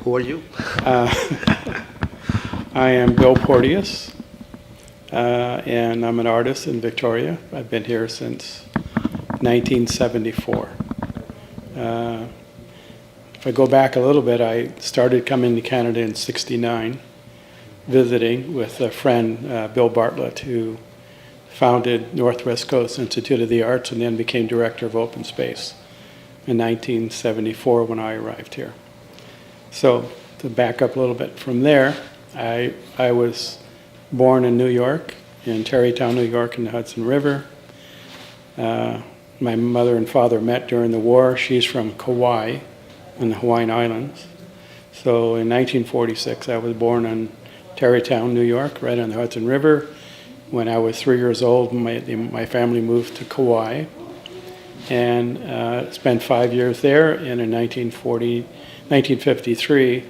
Who are you? I am Bill Porteous, and I'm an artist in Victoria. I've been here since 1974. If I go back a little bit, I started coming to Canada in '69, visiting with a friend, Bill Bartlett, who founded Northwest Coast Institute of the Arts and then became director of open space in 1974 when I arrived here. So to back up a little bit from there, I was born in New York, in Tarrytown, New York, in the Hudson River. My mother and father met during the war. She's from Kauai in the Hawaiian Islands. So in 1946, I was born in Tarrytown, New York, right on the Hudson River. When I was 3 years old, my family moved to Kauai and spent 5 years there. And in 1953,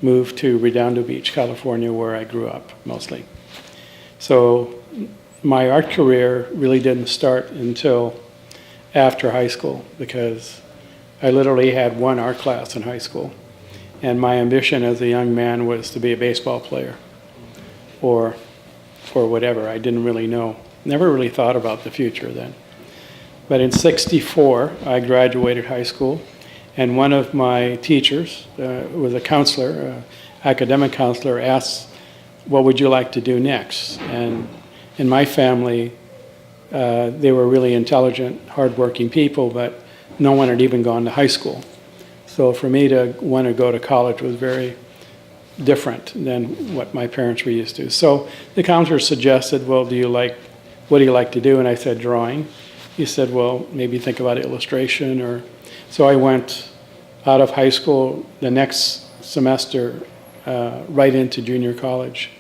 moved to Redondo Beach, California, where I grew up mostly. So my art career really didn't start until after high school, because I literally had one art class in high school. And my ambition as a young man was to be a baseball player or whatever. I didn't really know, never really thought about the future then. But in '64, I graduated high school, and one of my teachers, was a counselor, academic counselor, asked, what would you like to do next? And in my family, they were really intelligent, hardworking people, but no one had even gone to high school. So for me to want to go to college was very different than what my parents were used to. So the counselor suggested, well, what do you like to do? And I said, drawing. He said, well, maybe think about illustration. So I went out of high school the next semester right into junior college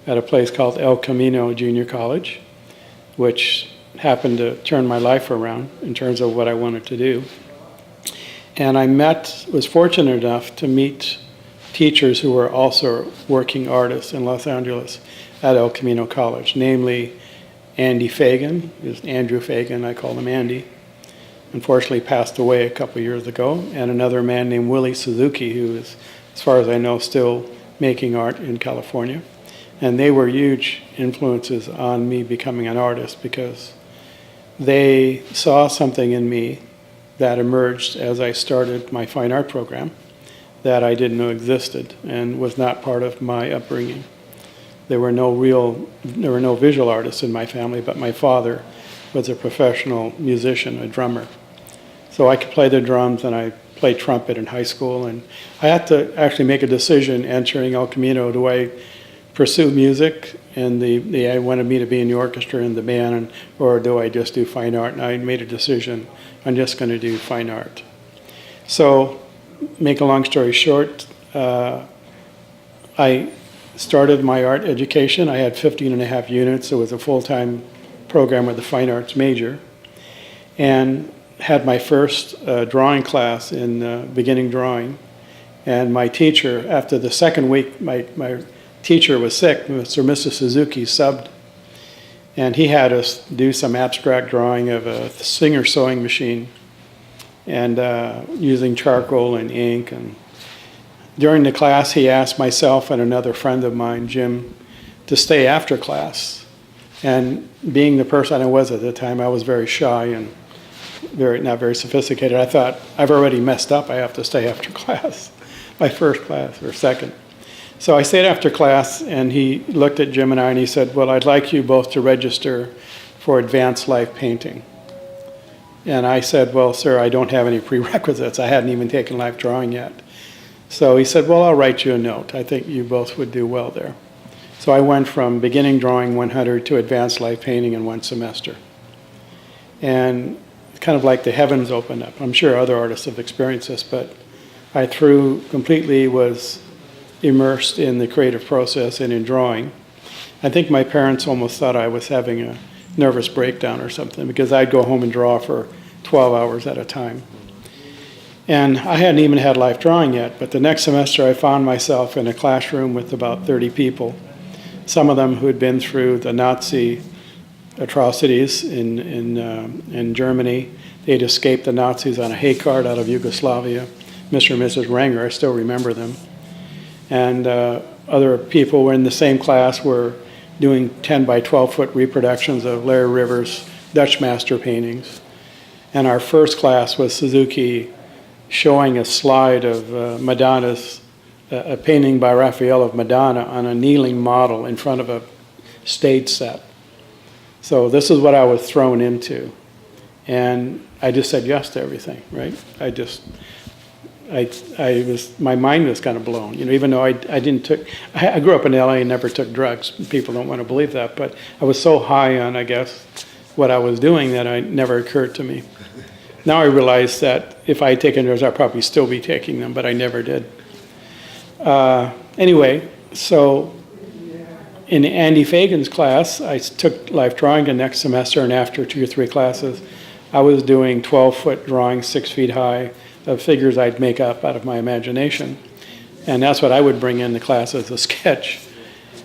at a place called El Camino Junior College, which happened to turn my life around in terms of what I wanted to do. And I was fortunate enough to meet teachers who were also working artists in Los Angeles at El Camino College, namely Andy Fagan, is Andrew Fagan, I call him Andy, unfortunately passed away a couple years ago, and another man named Willie Suzuki, who is, as far as I know, still making art in California. And they were huge influences on me becoming an artist, because they saw something in me that emerged as I started my fine art program that I didn't know existed and was not part of my upbringing. There were no visual artists in my family, but my father was a professional musician, a drummer. So I could play the drums, and I played trumpet in high school, and I had to actually make a decision entering El Camino. Do I pursue music, and they wanted me to be in the orchestra and the band, or do I just do fine art? And I made a decision, I'm just going to do fine art. So, make a long story short, I started my art education. I had 15 and a half units. It was a full-time program with a fine arts major, and had my first drawing class in beginning drawing. And my teacher, after the second week, my teacher was sick, Mr. Suzuki subbed, and he had us do some abstract drawing of a Singer sewing machine, and using charcoal and ink. And during the class, he asked myself and another friend of mine, Jim, to stay after class. And being the person I was at the time, I was very shy and not very sophisticated. I thought, I've already messed up, I have to stay after class, my first class or second. So I stayed after class, and he looked at Jim and I, and he said, well, I'd like you both to register for advanced life painting. And I said, well, sir, I don't have any prerequisites. I hadn't even taken life drawing yet. So he said, well, I'll write you a note. I think you both would do well there. So I went from beginning drawing 100 to advanced life painting in one semester. And kind of like the heavens opened up. I'm sure other artists have experienced this, but I completely was immersed in the creative process and in drawing. I think my parents almost thought I was having a nervous breakdown or something, because I'd go home and draw for 12 hours at a time. And I hadn't even had life drawing yet, but the next semester I found myself in a classroom with about 30 people, some of them who had been through the Nazi atrocities in Germany. They'd escaped the Nazis on a hay cart out of Yugoslavia. Mr. and Mrs. Ranger, I still remember them. And other people were in the same class were doing 10 by 12 foot reproductions of Larry Rivers' Dutch master paintings. And our first class was Suzuki showing a slide of Madonna's, a painting by Raphael of Madonna on a kneeling model in front of a stage set. So this is what I was thrown into. And I just said yes to everything, right? My mind was kind of blown, even though I grew up in LA and never took drugs. People don't want to believe that, but I was so high on, I guess, what I was doing that it never occurred to me. Now I realize that if I had taken drugs, I'd probably still be taking them, but I never did. Anyway, so in Andy Fagan's class, I took life drawing the next semester, and after 2 or 3 classes, I was doing 12-foot drawings, 6 feet high, of figures I'd make up out of my imagination. And that's what I would bring in the class as a sketch.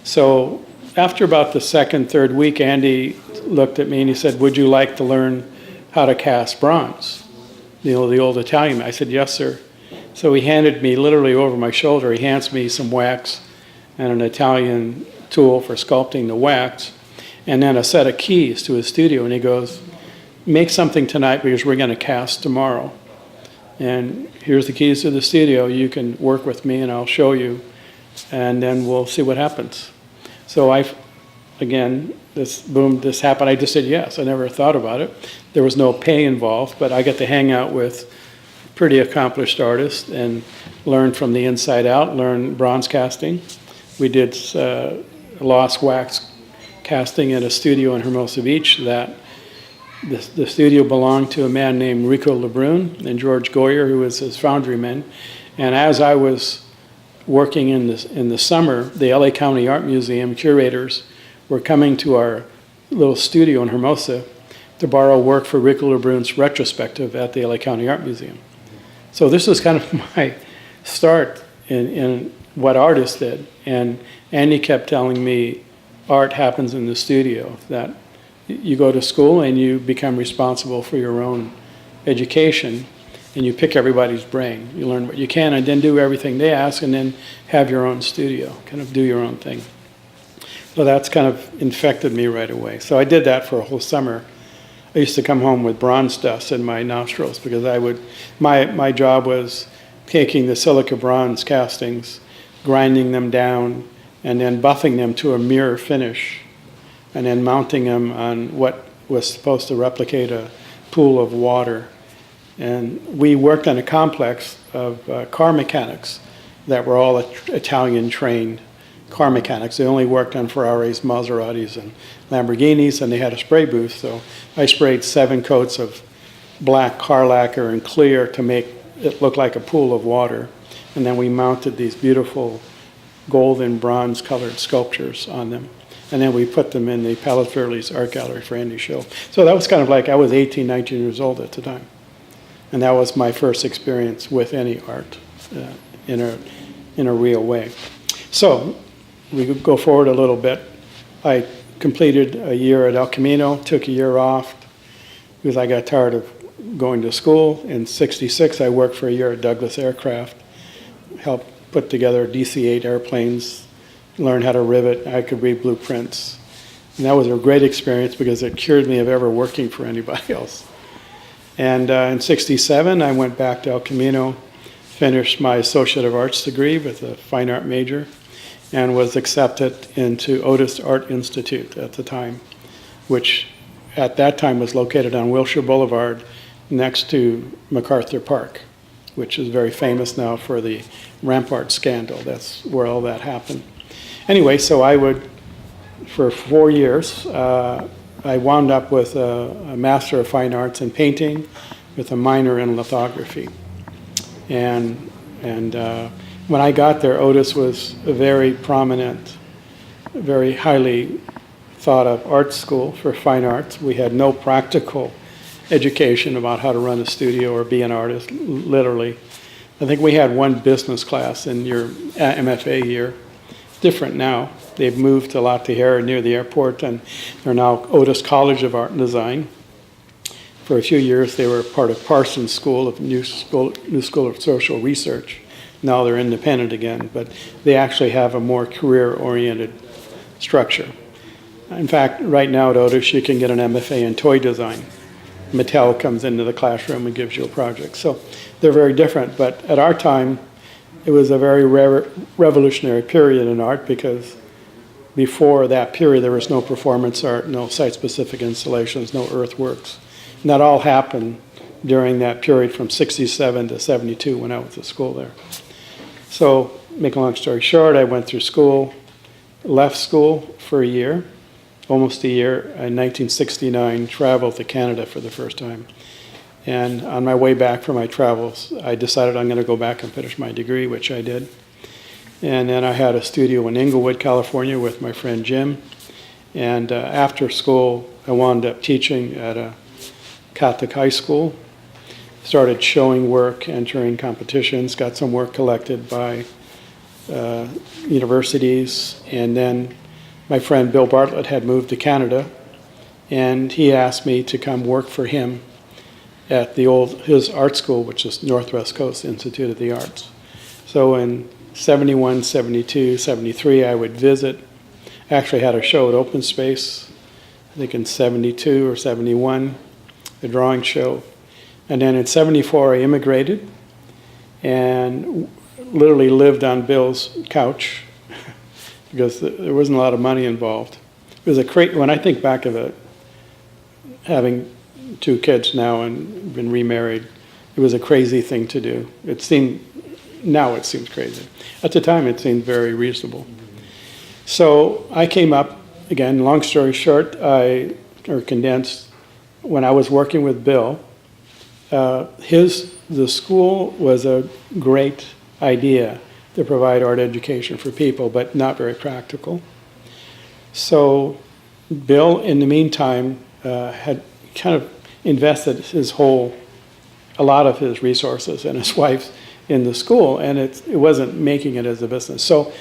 So after about the second, third week, Andy looked at me and he said, "Would you like to learn how to cast bronze?" The old Italian. I said, "Yes, sir." So he handed me, literally over my shoulder, he hands me some wax and an Italian tool for sculpting the wax, and then a set of keys to his studio. And he goes, "Make something tonight because we're going to cast tomorrow. And here's the keys to the studio. You can work with me and I'll show you, and then we'll see what happens." So this happened. I just said yes. I never thought about it. There was no pay involved, but I got to hang out with pretty accomplished artists and learn from the inside out, learn bronze casting. We did lost wax casting at a studio in Hermosa Beach that the studio belonged to a man named Rico Lebrun and George Goyer, who was his foundryman. And as I was working in the summer, the LA County Art Museum curators were coming to our little studio in Hermosa to borrow work for Rico Lebrun's retrospective at the LA County Art Museum. So this was kind of my start in what artists did. And Andy kept telling me art happens in the studio, that you go to school and you become responsible for your own education, and you pick everybody's brain. You learn what you can and then do everything they ask, and then have your own studio, kind of do your own thing. So that's kind of infected me right away. So I did that for a whole summer. I used to come home with bronze dust in my nostrils because my job was taking the silica bronze castings, grinding them down, and then buffing them to a mirror finish, and then mounting them on what was supposed to replicate a pool of water. And we worked on a complex of car mechanics that were all Italian-trained car mechanics. They only worked on Ferraris, Maseratis, and Lamborghinis, and they had a spray booth. So I sprayed 7 coats of black car lacquer and clear to make it look like a pool of water. And then we mounted these beautiful gold and bronze colored sculptures on them. And then we put them in the Palette Fairley's art gallery for Andy's show. So that was kind of like, I was 18, 19 years old at the time. And that was my first experience with any art in a real way. So we could go forward a little bit. I completed a year at El Camino, took a year off because I got tired of going to school. In '66, I worked for a year at Douglas Aircraft, helped put together DC-8 airplanes, learn how to rivet. I could read blueprints. And that was a great experience because it cured me of ever working for anybody else. And in '67, I went back to El Camino, finished my Associate of Arts degree with a fine art major, and was accepted into Otis Art Institute at the time, which at that time was located on Wilshire Boulevard next to MacArthur Park, which is very famous now for the Rampart scandal. That's where all that happened. Anyway, so for 4 years, I wound up with a Master of Fine Arts in painting with a minor in lithography. And when I got there, Otis was a very prominent, very highly thought of art school for fine arts. We had no practical education about how to run a studio or be an artist, literally. I think we had one business class in your MFA year. Different now. They've moved a lot to here near the airport, and they're now Otis College of Art and Design. For a few years, they were part of Parsons School of New School of Social Research. Now they're independent again, but they actually have a more career-oriented structure. In fact, right now at Otis, you can get an MFA in toy design. Mattel comes into the classroom and gives you a project. So they're very different, but at our time, it was a very revolutionary period in art, because before that period, there was no performance art, no site-specific installations, no earthworks. And that all happened during that period from 67 to 72 when I was at school there. So, make a long story short, I went through school, left school for a year, almost a year. In 1969, traveled to Canada for the first time. And on my way back from my travels, I decided I'm going to go back and finish my degree, which I did. And then I had a studio in Inglewood, California with my friend Jim. And after school, I wound up teaching at a Catholic high school. Started showing work, entering competitions, got some work collected by universities. And then my friend Bill Bartlett had moved to Canada, and he asked me to come work for him at his art school, which is Northwest Coast Institute of the Arts. So in 71, 72, 73, I would visit. Actually had a show at Open Space, I think in 72 or 71, a drawing show. And then in 74, I immigrated and literally lived on Bill's couch because there wasn't a lot of money involved. It was when I think back of it, having 2 kids now and been remarried, it was a crazy thing to do. Now it seems crazy. At the time, it seemed very reasonable. So I came up, again, long story short, or condensed, when I was working with Bill, the school was a great idea to provide art education for people, but not very practical. So Bill, in the meantime, had kind of invested a lot of his resources and his wife's in the school, and it wasn't making it as a business. So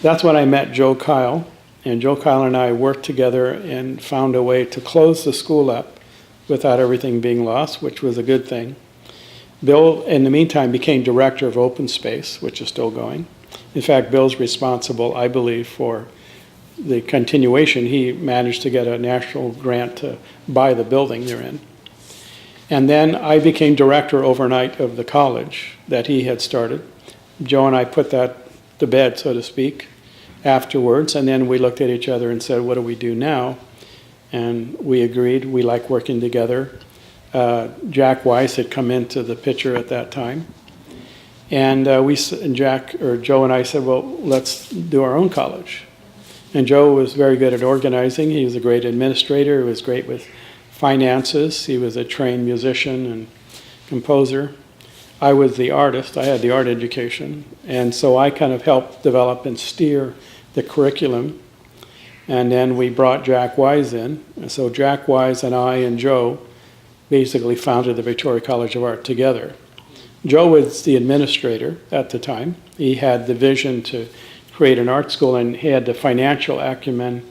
that's when I met Joe Kyle, and Joe Kyle and I worked together and found a way to close the school up without everything being lost, which was a good thing. Bill, in the meantime, became director of Open Space, which is still going. In fact, Bill's responsible, I believe, for the continuation. He managed to get a national grant to buy the building they're in. And then I became director overnight of the college that he had started. Joe and I put that to bed, so to speak, afterwards. And then we looked at each other and said, what do we do now? And we agreed we like working together. Jack Weiss had come into the picture at that time. And Joe and I said, well, let's do our own college. And Joe was very good at organizing. He was a great administrator. He was great with finances. He was a trained musician and composer. I was the artist. I had the art education. And so I kind of helped develop and steer the curriculum. And then we brought Jack Wise in. And so Jack Wise and I and Joe basically founded the Victoria College of Art together. Joe was the administrator at the time. He had the vision to create an art school, and he had the financial acumen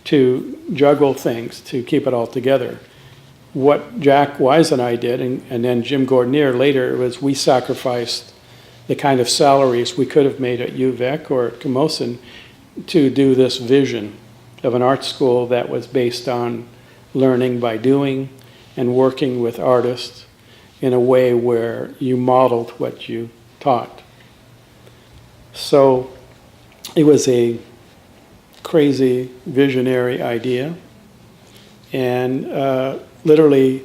to juggle things, to keep it all together. What Jack Wise and I did, and then Jim Gordonier later, was we sacrificed the kind of salaries we could have made at UVic or at Camosun to do this vision of an art school that was based on learning by doing and working with artists in a way where you modeled what you taught. So it was a crazy visionary idea. And literally,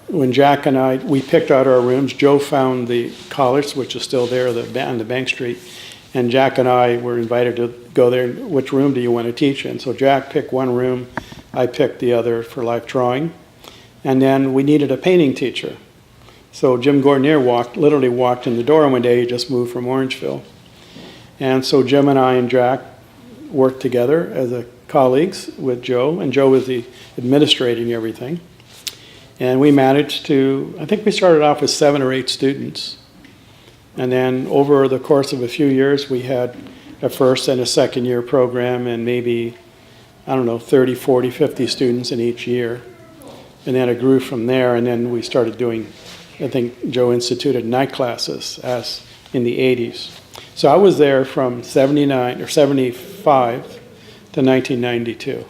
when Jack and we picked out our rooms, Joe found the college, which is still there on the Bank Street, and Jack and I were invited to go there. Which room do you want to teach in? So Jack picked one room, I picked the other for life drawing. And then we needed a painting teacher. So Jim Gordonier literally walked in the door one day. He just moved from Orangeville. And so Jim and I and Jack worked together as colleagues with Joe, and Joe was the administrating everything. And we managed to, I think we started off with 7 or 8 students. And then over the course of a few years, we had a first and a second year program, and maybe, 30, 40, 50 students in each year. And then it grew from there, and then we started doing I think Joe instituted night classes as in the 80s. So I was there from 79 or 75 to 1992.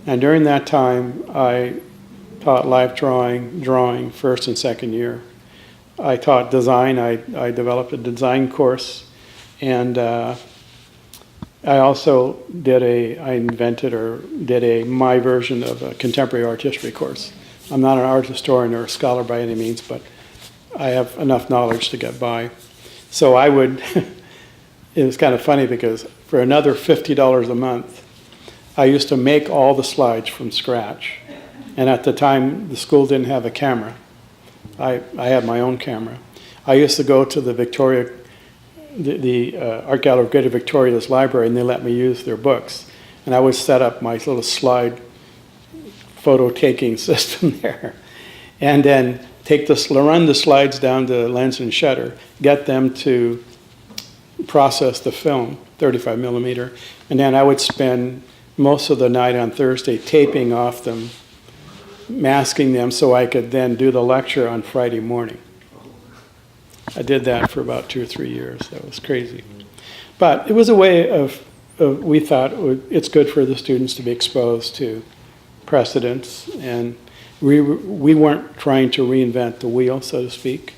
And during that time, I taught life drawing first and second year. I taught design. I developed a design course, and I also invented or did my version of a contemporary art history course. I'm not an art historian or a scholar by any means, but I have enough knowledge to get by. So I would, it was kind of funny because for another $50 a month, I used to make all the slides from scratch. And at the time, the school didn't have a camera. I had my own camera. I used to go to the Art Gallery of Greater Victoria's library, and they let me use their books. And I would set up my little slide photo-taking system there. And then run the slides down to lens and shutter, get them to process the film, 35 millimeter, and then I would spend most of the night on Thursday taping off them, masking them so I could then do the lecture on Friday morning. I did that for about 2 or 3 years. That was crazy. But it was a way of we thought it's good for the students to be exposed to precedents, and we weren't trying to reinvent the wheel, so to speak.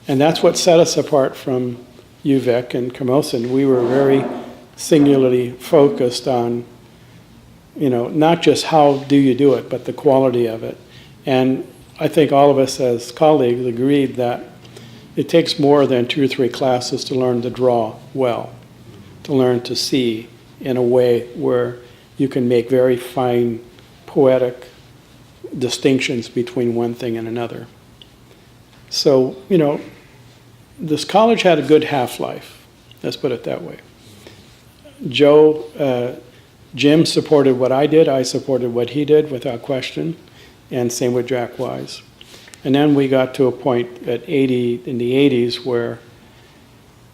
And that's what set us apart from UVic and Camosun. We were very singularly focused on, not just how do you do it, but the quality of it. And I think all of us as colleagues agreed that it takes more than 2 or 3 classes to learn to draw well, to learn to see in a way where you can make very fine, poetic distinctions between one thing and another. So, this college had a good half-life, let's put it that way. Jim supported what I did, I supported what he did without question, and same with Jack Wise. And then we got to a point in the 80s where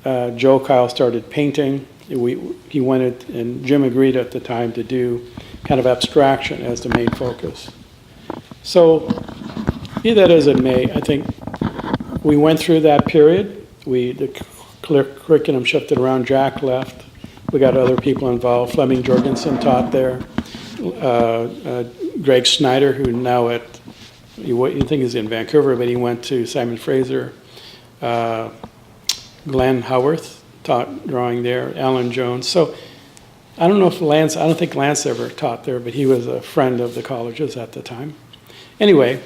Joe Kyle started painting. He wanted, and Jim agreed at the time, to do kind of abstraction as the main focus. So, be that as it may, I think we went through that period. The curriculum shifted around. Jack left. We got other people involved. Fleming Jorgensen taught there. Greg Snyder, who now you think is in Vancouver, but he went to Simon Fraser. Glenn Howarth taught drawing there. Alan Jones. So I don't think Lance ever taught there, but he was a friend of the colleges at the time. Anyway,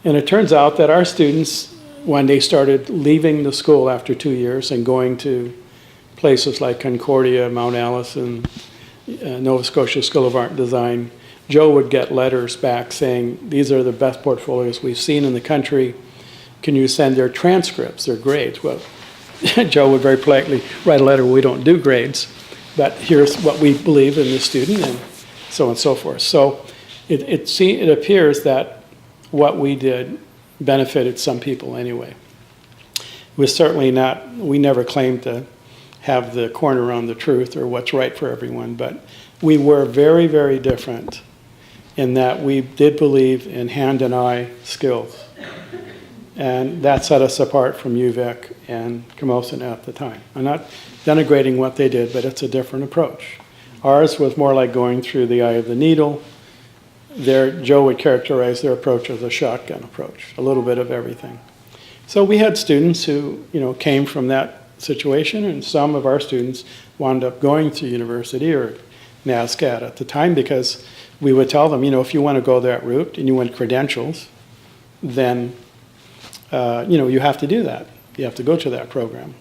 and it turns out that our students, when they started leaving the school after 2 years and going to places like Concordia, Mount Allison, Nova Scotia School of Art and Design, Joe would get letters back saying, these are the best portfolios we've seen in the country. Can you send their transcripts, their grades? Well, Joe would very politely write a letter, we don't do grades, but here's what we believe in the student, and so on and so forth. So it appears that what we did benefited some people anyway. It was certainly not, we never claimed to have the corner on the truth or what's right for everyone, but we were very, very different in that we did believe in hand and eye skills. And that set us apart from UVic and Camosun at the time. I'm not denigrating what they did, but it's a different approach. Ours was more like going through the eye of the needle. Joe would characterize their approach as a shotgun approach, a little bit of everything. So we had students who, came from that situation, and some of our students wound up going to university or NASCAD at the time, because we would tell them, if you want to go that route and you want credentials, then you have to do that. You have to go to that program.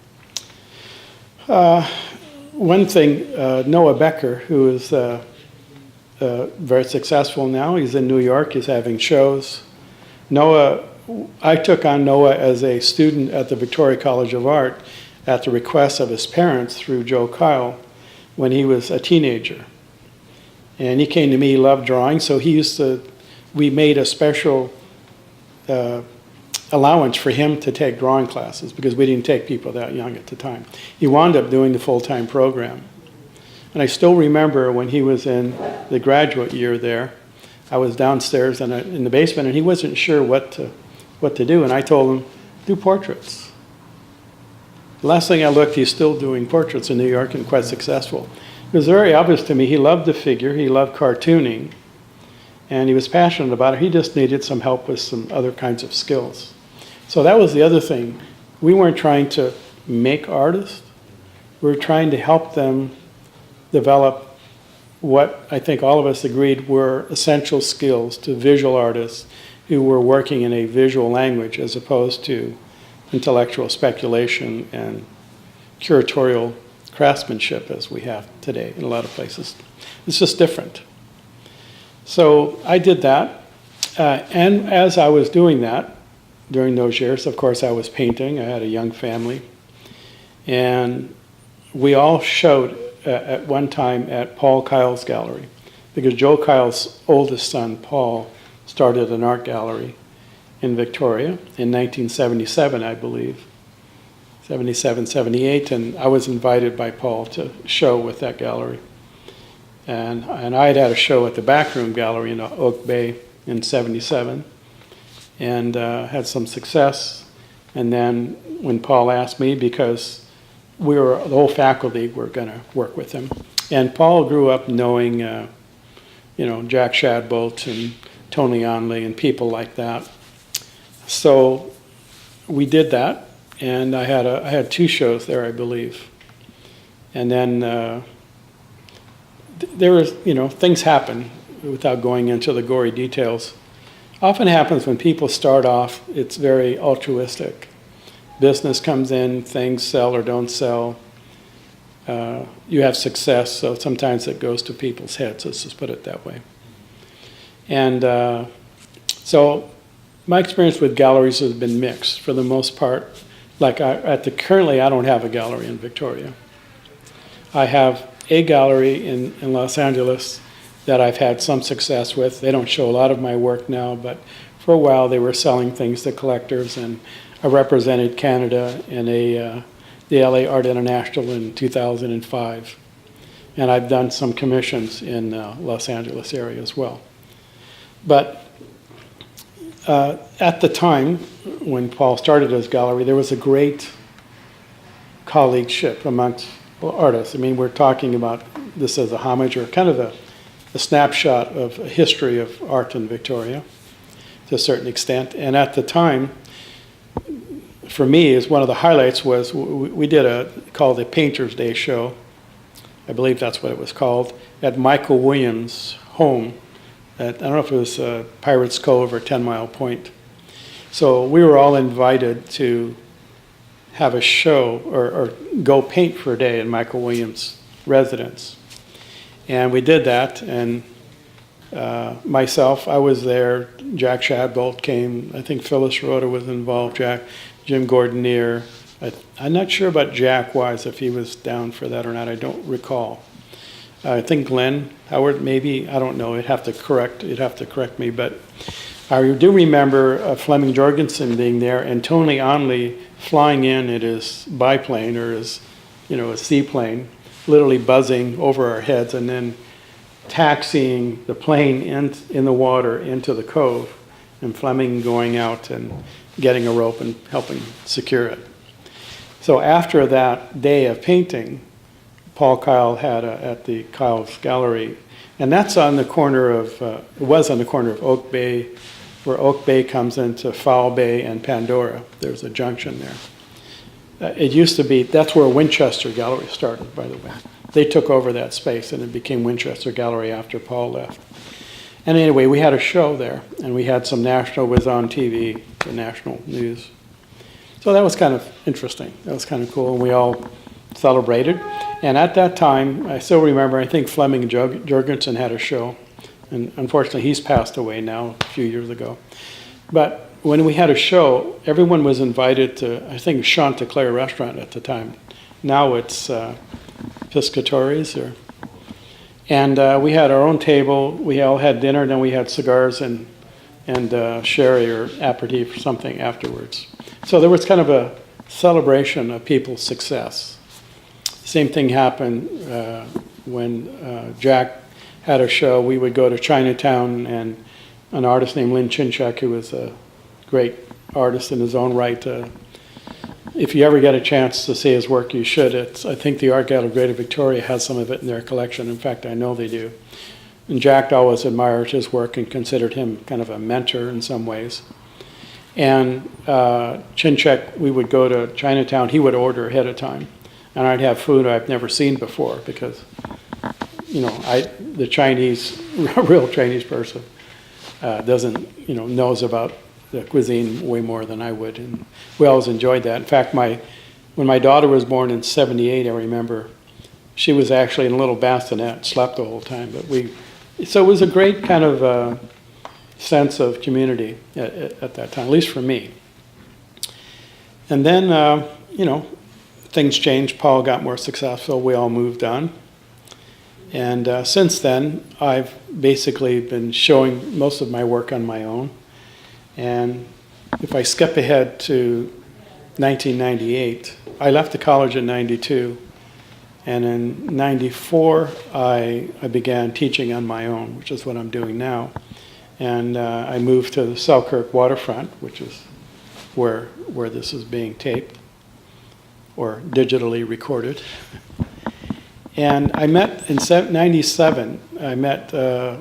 One thing, Noah Becker, who is very successful now, he's in New York, he's having shows. I took on Noah as a student at the Victoria College of Art at the request of his parents through Joe Kyle when he was a teenager. And he came to me, he loved drawing, so we made a special allowance for him to take drawing classes because we didn't take people that young at the time. He wound up doing the full-time program. And I still remember when he was in the graduate year there, I was downstairs in the basement, and he wasn't sure what what to do. And I told him, do portraits. The last thing I looked, he's still doing portraits in New York and quite successful. It was very obvious to me, he loved the figure, he loved cartooning, and he was passionate about it. He just needed some help with some other kinds of skills. So that was the other thing. We weren't trying to make artists. We were trying to help them develop what I think all of us agreed were essential skills to visual artists who were working in a visual language as opposed to intellectual speculation and curatorial craftsmanship as we have today in a lot of places. It's just different. So I did that, and as I was doing that, during those years, of course, I was painting. I had a young family, and we all showed at one time at Paul Kyle's gallery, because Joe Kyle's oldest son, Paul, started an art gallery in Victoria in 1977, I believe, 77, 78, and I was invited by Paul to show with that gallery. And I had a show at the Backroom Gallery in Oak Bay in 77, and had some success. And then when Paul asked me, because the whole faculty were going to work with him. And Paul grew up knowing, Jack Shadbolt and Tony Onley and people like that. So we did that, and I had 2 shows there, I believe. And then there was, things happen without going into the gory details. Often happens when people start off, it's very altruistic. Business comes in, things sell or don't sell. You have success, so sometimes it goes to people's heads, let's just put it that way. And so my experience with galleries has been mixed for the most part. Like currently I don't have a gallery in Victoria. I have a gallery in Los Angeles that I've had some success with. They don't show a lot of my work now, but for a while they were selling things to collectors, and I represented Canada in the LA Art International in 2005. And I've done some commissions in Los Angeles area as well. But at the time, when Paul started his gallery, there was a great colleagueship amongst artists. I mean, we're talking about this as a homage or kind of a snapshot of a history of art in Victoria to a certain extent. And at the time, for me, is one of the highlights was we did called the Painter's Day show. I believe that's what it was called, at Michael Williams' home. I don't know if it was Pirates Cove or 10 Mile Point. So we were all invited to have a show or go paint for a day in Michael Williams' residence. And we did that, and myself, I was there. Jack Shadbolt came. I think Phyllis Rhoda was involved, Jim Gordonier. I'm not sure about Jack Wise, if he was down for that or not. I don't recall. I think Glenn Howard, maybe. I don't know. You'd have to correct me. But I do remember Fleming Jorgensen being there, and Tony Onley flying in at his biplane or his seaplane, literally buzzing over our heads, and then taxiing the plane in the water into the cove, and Fleming going out and getting a rope and helping secure it. So after that day of painting, Paul Kyle had at the Kyle's Gallery, and that's on the corner of, it was on the corner of Oak Bay, where Oak Bay comes into Foul Bay and Pandora. There's a junction there. It used to be, that's where Winchester Gallery started, by the way. They took over that space, and it became Winchester Gallery after Paul left. And anyway, we had a show there, and we had some national, was on TV, the national news. So that was kind of interesting. That was kind of cool, and we all celebrated. And at that time, I still remember, I think Fleming Jorgensen had a show, and unfortunately he's passed away now a few years ago. But when we had a show, everyone was invited to, I think, Chanticleer restaurant at the time. Now it's Piscatories, and we had our own table. We all had dinner, and then we had cigars and sherry or aperitif or something afterwards. So there was kind of a celebration of people's success. Same thing happened when Jack had a show. We would go to Chinatown, and an artist named Lynn Chinchak, who was a great artist in his own right. If you ever get a chance to see his work, you should. I think the Art Gallery of Greater Victoria has some of it in their collection. In fact, I know they do. And Jack always admired his work and considered him kind of a mentor in some ways. And Chinchek, we would go to Chinatown. He would order ahead of time, and I'd have food I've never seen before because, the Chinese, real Chinese person doesn't, knows about the cuisine way more than I would, and we always enjoyed that. In fact, when my daughter was born in '78, I remember she was actually in a little bassinet, slept the whole time. So it was a great kind of sense of community at that time, at least for me. And then, things changed. Paul got more successful. We all moved on. And since then, I've basically been showing most of my work on my own. And if I skip ahead to 1998, I left the college in 92. And in 94, I began teaching on my own, which is what I'm doing now. And I moved to the Selkirk waterfront, which is where this is being taped or digitally recorded. And I met, in 97, I met a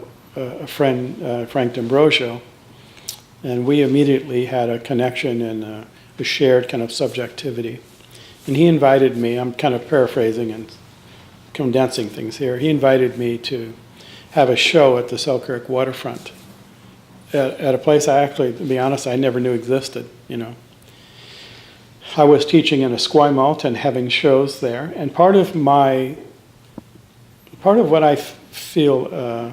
friend, Frank D'Ambrosio, and we immediately had a connection and a shared kind of subjectivity. And he invited me, I'm kind of paraphrasing and condensing things here, he invited me to have a show at the Selkirk waterfront at a place I actually, to be honest, I never knew existed, I was teaching in Esquimalt and having shows there, and part of what I feel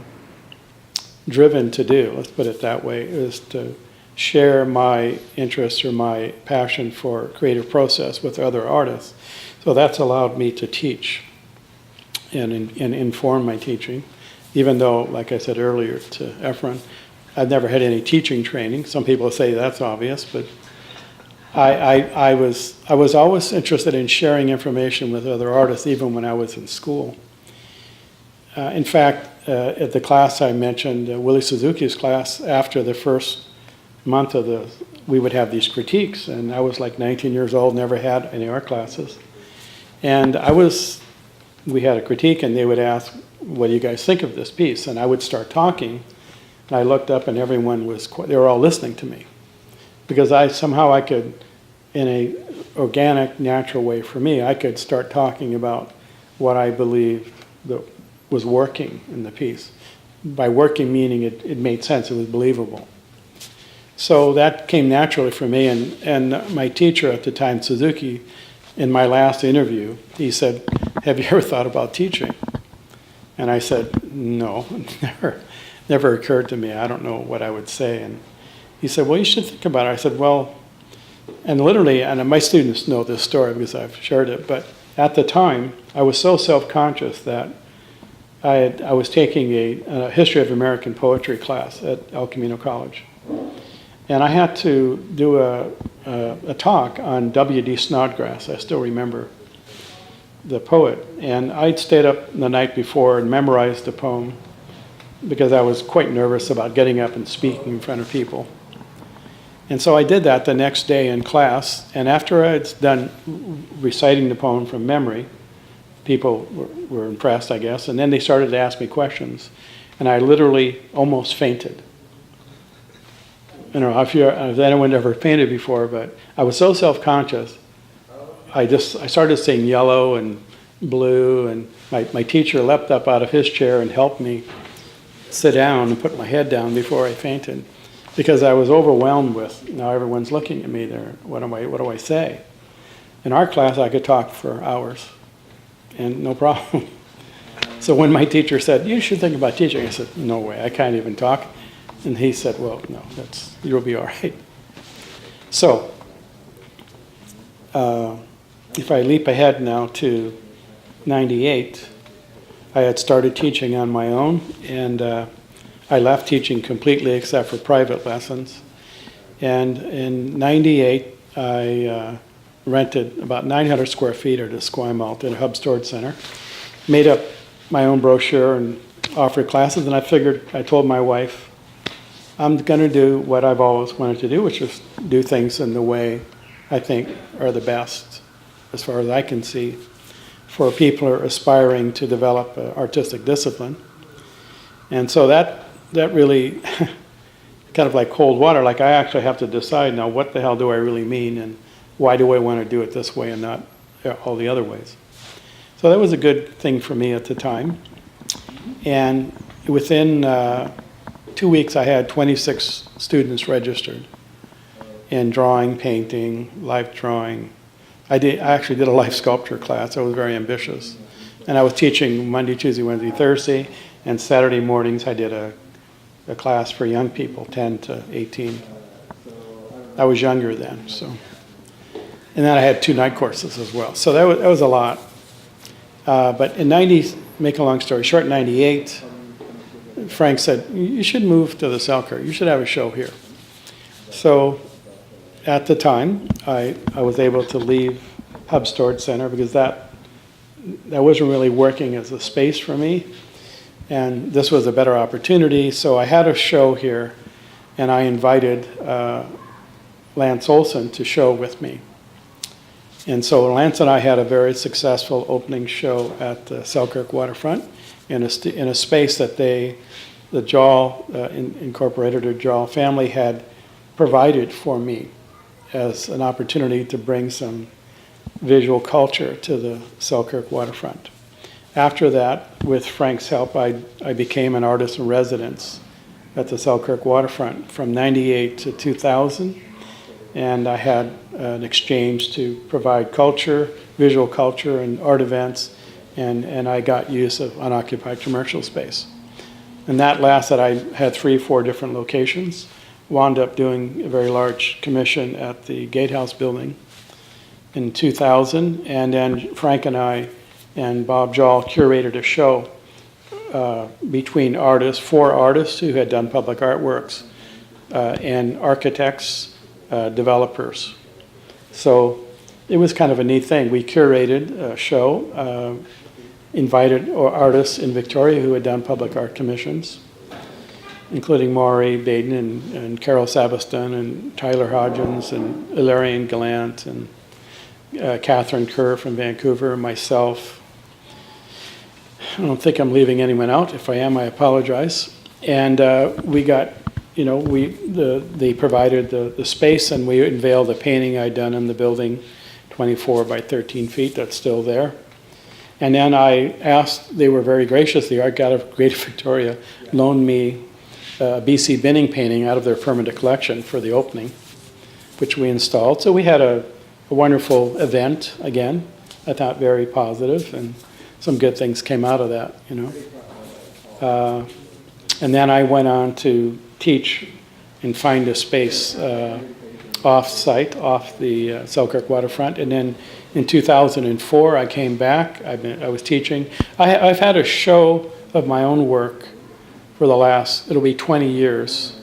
driven to do, let's put it that way, is to share my interest or my passion for creative process with other artists. So that's allowed me to teach and inform my teaching, even though, like I said earlier to Efren, I've never had any teaching training. Some people say that's obvious, but I was always interested in sharing information with other artists, even when I was in school. In fact, at the class I mentioned, Willie Suzuki's class, after the first month we would have these critiques, and I was like 19 years old, never had any art classes. And we had a critique, and they would ask, what do you guys think of this piece? And I would start talking, and I looked up, and everyone they were all listening to me. Because I could, in a organic, natural way for me, I could start talking about what I believed that was working in the piece. By working, meaning it made sense, it was believable. So that came naturally for me, and my teacher at the time, Suzuki, in my last interview, he said, have you ever thought about teaching? And I said, no, never occurred to me. I don't know what I would say. And he said, well, you should think about it. I said, well, and literally, and my students know this story because I've shared it, but at the time, I was so self-conscious that I was taking a history of American poetry class at El Camino College. And I had to do a talk on W.D. Snodgrass. I still remember the poet. And I'd stayed up the night before and memorized the poem because I was quite nervous about getting up and speaking in front of people. And so I did that the next day in class. And after I'd done reciting the poem from memory, people were impressed, I guess. And then they started to ask me questions. And I literally almost fainted. I don't know if anyone ever fainted before, but I was so self-conscious. I started saying yellow and blue, and my teacher leapt up out of his chair and helped me sit down and put my head down before I fainted, because I was overwhelmed with, now everyone's looking at me there, what do I say? In our class, I could talk for hours, and no problem. So when my teacher said, you should think about teaching, I said, no way, I can't even talk. And he said, well, no, you'll be all right. So, if I leap ahead now to 98, I had started teaching on my own, and I left teaching completely except for private lessons. And in 98, I rented about 900 square feet at Esquimalt in a hub storage center, made up my own brochure and offered classes, and I told my wife, I'm going to do what I've always wanted to do, which is do things in the way I think are the best, as far as I can see, for people who are aspiring to develop artistic discipline. And so that really, kind of like cold water, like I actually have to decide now, what the hell do I really mean, and why do I want to do it this way and not all the other ways? So that was a good thing for me at the time. And within 2 weeks, I had 26 students registered in drawing, painting, life drawing. I actually did a life sculpture class. I was very ambitious. And I was teaching Monday, Tuesday, Wednesday, Thursday, and Saturday mornings I did a class for young people, 10 to 18. I was younger then, so. And then I had 2 night courses as well. So that was a lot. But in 90, make a long story short, 98, Frank said, you should move to the Selkirk. You should have a show here. So at the time, I was able to leave Hub Storage Center because that wasn't really working as a space for me. And this was a better opportunity. So I had a show here, and I invited Lance Olson to show with me. And so Lance and I had a very successful opening show at the Selkirk waterfront in a space that the Jall Incorporated or Jall family had provided for me as an opportunity to bring some visual culture to the Selkirk waterfront. After that, with Frank's help, I became an artist in residence at the Selkirk waterfront from 98 to 2000. And I had an exchange to provide culture, visual culture, and art events, and I got use of unoccupied commercial space. And that lasted, I had 3 or 4 different locations, wound up doing a very large commission at the Gatehouse building in 2000, and then Frank and I and Bob Jall curated a show between artists, 4 artists who had done public artworks, and architects, developers. So it was kind of a neat thing. We curated a show, invited artists in Victoria who had done public art commissions, including Maury Baden and Carol Sabiston and Tyler Hodgins and Ilarian Gallant and Catherine Kerr from Vancouver, myself. I don't think I'm leaving anyone out. If I am, I apologize. And we got, they provided the space, and we unveiled the painting I'd done in the building, 24 by 13 feet, that's still there. And then I asked, they were very gracious, the Art Gallery of Greater Victoria loaned me a BC Binning painting out of their permanent collection for the opening, which we installed. So we had a wonderful event again, I thought very positive, and some good things came out of that, and then I went on to teach and find a space off-site, off the Selkirk waterfront. And then in 2004, I came back. I was teaching. I've had a show of my own work for the last, it'll be 20 years,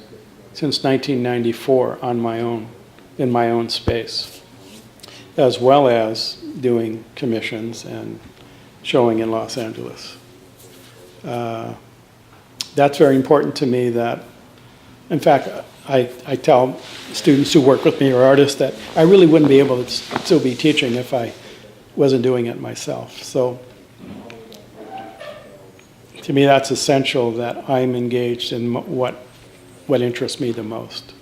since 1994 on my own, in my own space, as well as doing commissions and showing in Los Angeles. That's very important to me that, in fact, I tell students who work with me or artists that I really wouldn't be able to still be teaching if I wasn't doing it myself. So to me, that's essential that I'm engaged in what interests me the most.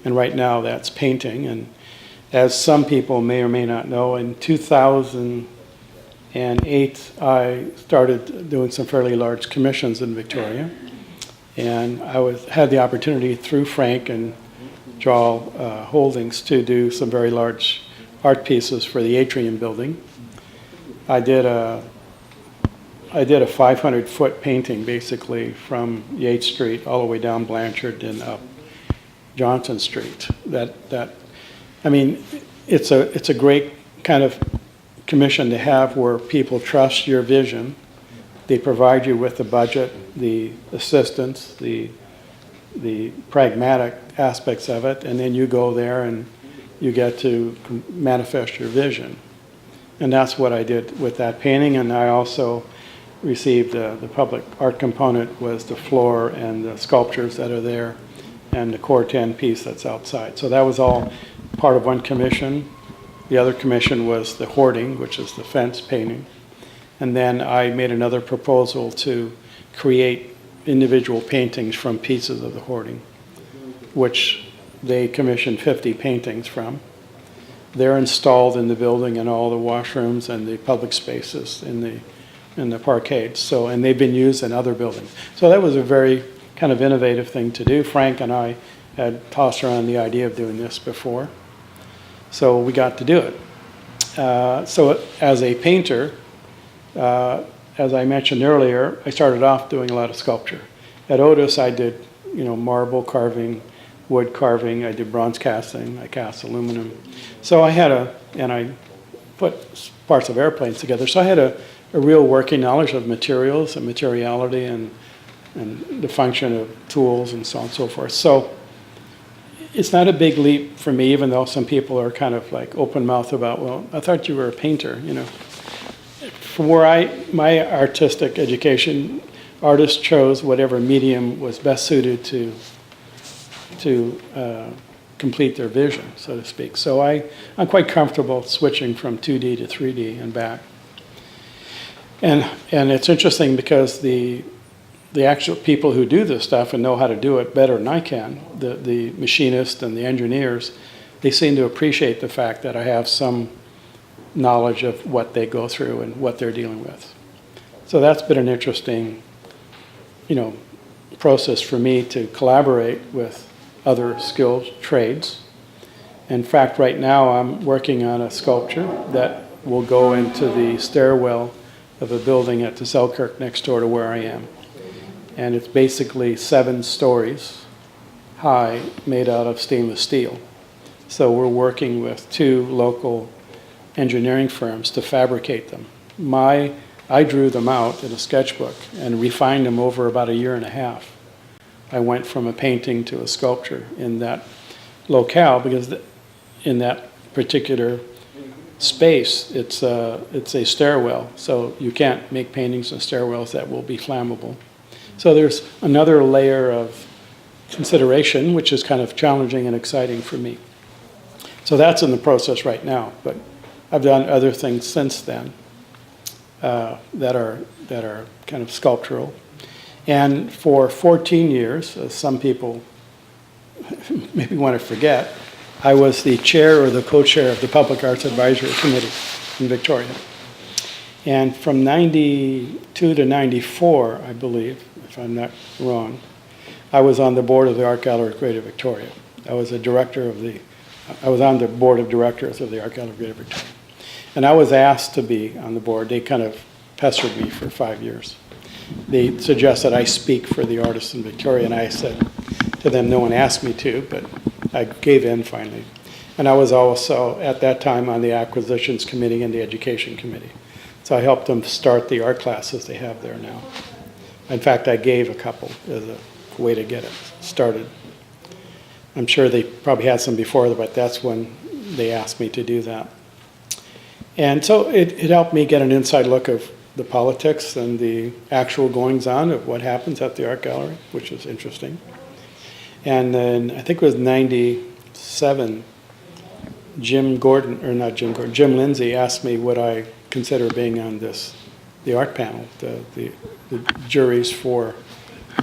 And right now, that's painting. And as some people may or may not know, in 2008, I started doing some fairly large commissions in Victoria. And I had the opportunity through Frank and Jall Holdings to do some very large art pieces for the Atrium building. I did a 500-foot painting, basically, from Yates Street all the way down Blanchard and up Johnson Street. I mean, it's a great kind of commission to have where people trust your vision. They provide you with the budget, the assistance, the pragmatic aspects of it, and then you go there and you get to manifest your vision. And that's what I did with that painting. And I also received the public art component was the floor and the sculptures that are there and the Core 10 piece that's outside. So that was all part of one commission. The other commission was the hoarding, which is the fence painting. And then I made another proposal to create individual paintings from pieces of the hoarding, which they commissioned 50 paintings from. They're installed in the building in all the washrooms and the public spaces in the parkades. So, and they've been used in other buildings. So that was a very kind of innovative thing to do. Frank and I had tossed around the idea of doing this before. So we got to do it. So as a painter, as I mentioned earlier, I started off doing a lot of sculpture. At Otis, I did, marble carving, wood carving. I did bronze casting. I cast aluminum. So I had and I put parts of airplanes together. So I had a real working knowledge of materials and materiality and the function of tools and so on and so forth. So it's not a big leap for me, even though some people are kind of like open-mouthed about, well, I thought you were a painter, From where my artistic education, artists chose whatever medium was best suited to complete their vision, so to speak. So I'm quite comfortable switching from 2D to 3D and back. And it's interesting because the actual people who do this stuff and know how to do it better than I can, the machinists and the engineers, they seem to appreciate the fact that I have some knowledge of what they go through and what they're dealing with. So that's been an interesting, process for me to collaborate with other skilled trades. In fact, right now I'm working on a sculpture that will go into the stairwell of a building at the Selkirk next door to where I am. And it's basically 7 stories high, made out of stainless steel. So we're working with 2 local engineering firms to fabricate them. I drew them out in a sketchbook and refined them over about a year and a half. I went from a painting to a sculpture in that locale because in that particular space, it's a stairwell, so you can't make paintings in stairwells that will be flammable. So there's another layer of consideration, which is kind of challenging and exciting for me. So that's in the process right now, but I've done other things since then that are kind of sculptural. And for 14 years, as some people maybe want to forget, I was the chair or the co-chair of the Public Arts Advisory Committee in Victoria. And from 92 to 94, I believe, if I'm not wrong, I was on the board of the Art Gallery of Greater Victoria. I was on the board of directors of the Art Gallery of Greater Victoria. And I was asked to be on the board. They kind of pestered me for 5 years. They suggested I speak for the artists in Victoria, and I said to them, no one asked me to, but I gave in finally. And I was also, at that time, on the Acquisitions Committee and the Education Committee. So I helped them start the art classes they have there now. In fact, I gave a couple as a way to get it started. I'm sure they probably had some before, but that's when they asked me to do that. And so it helped me get an inside look of the politics and the actual goings-on of what happens at the art gallery, which was interesting. And then I think it was 97, Jim Lindsay asked me would I consider being on the art panel, the juries for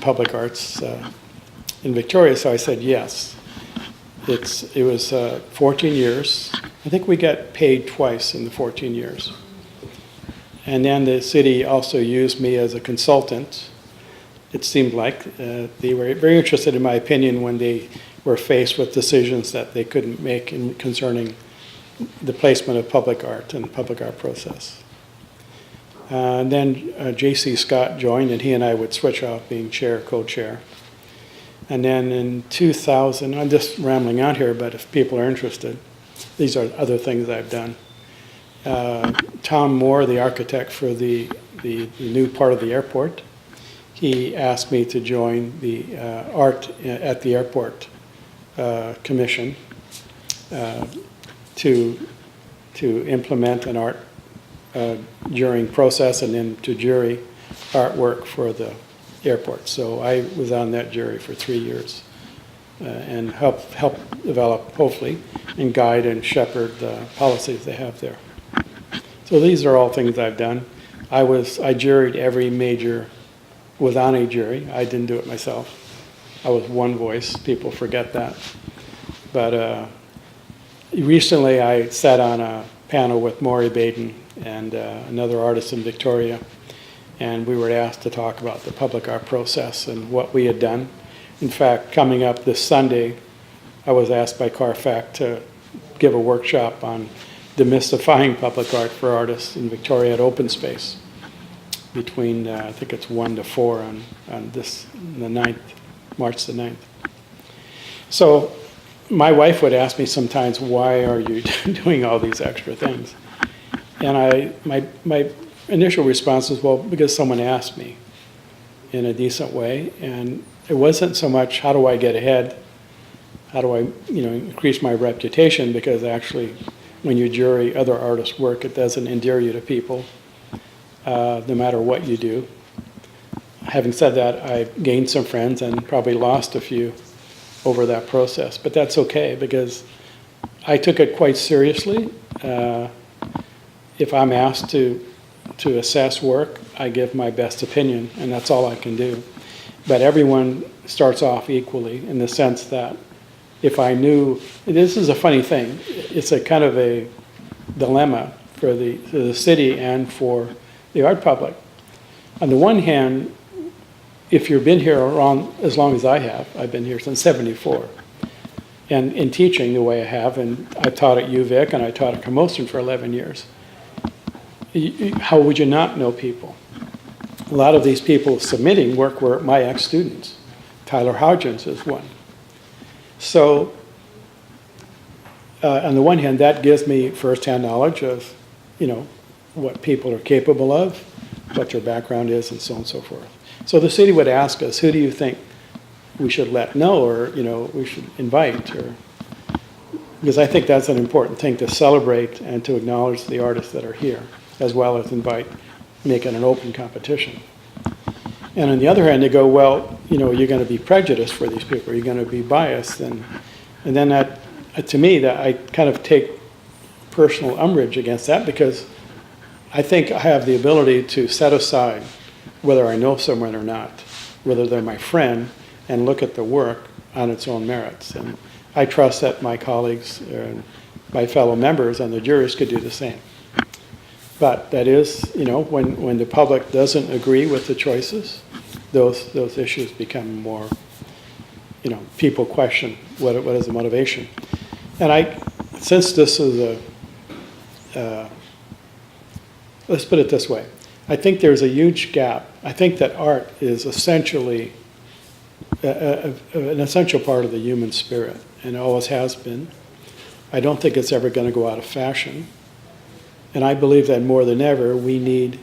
public arts in Victoria. So I said yes. It was 14 years. I think we got paid twice in the 14 years. And then the city also used me as a consultant. It seemed like they were very interested in my opinion when they were faced with decisions that they couldn't make concerning the placement of public art and the public art process. And then J.C. Scott joined, and he and I would switch off being chair, co-chair. And then in 2000, I'm just rambling out here, but if people are interested, these are other things I've done. Tom Moore, the architect for the new part of the airport, he asked me to join the art at the airport commission to implement an art jurying process and then to jury artwork for the airport. So I was on that jury for 3 years. and help develop, hopefully, and guide and shepherd the policies they have there. So these are all things I've done. I juried every major, was on a jury. I didn't do it myself. I was one voice. People forget that. But recently I sat on a panel with Maury Baden and another artist in Victoria, and we were asked to talk about the public art process and what we had done. In fact, coming up this Sunday, I was asked by CARFAC to give a workshop on demystifying public art for artists in Victoria at Open Space between, I think it's 1 to 4 on the 9th, March the 9th. So my wife would ask me sometimes, why are you doing all these extra things? And my initial response was, well, because someone asked me in a decent way. And it wasn't so much, how do I get ahead? How do I, increase my reputation? Because actually, when you jury other artists' work, it doesn't endear you to people, no matter what you do. Having said that, I gained some friends and probably lost a few over that process. But that's okay, because I took it quite seriously. If I'm asked to assess work, I give my best opinion, and that's all I can do. But everyone starts off equally in the sense that if I knew, this is a funny thing, it's a kind of a dilemma for the city and for the art public. On the one hand, if you've been here around as long as I have, I've been here since '74, and in teaching the way I have, and I taught at UVic and I taught at Camosun for 11 years, how would you not know people? A lot of these people submitting work were my ex-students. Tyler Hodgins is one. So on the one hand, that gives me firsthand knowledge of, what people are capable of, what their background is, and so on and so forth. So the city would ask us, who do you think we should let know, or we should invite, because I think that's an important thing to celebrate and to acknowledge the artists that are here, as well as make it an open competition. And on the other hand, they go, well, you're going to be prejudiced for these people, you're going to be biased, and then that, to me, that I kind of take personal umbrage against that, because I think I have the ability to set aside whether I know someone or not, whether they're my friend, and look at the work on its own merits. And I trust that my colleagues and my fellow members on the juries could do the same. But that is, when the public doesn't agree with the choices, those issues become more, people question what is the motivation. And since this is let's put it this way, I think there's a huge gap. I think that art is essentially an essential part of the human spirit, and always has been. I don't think it's ever going to go out of fashion. And I believe that more than ever, we need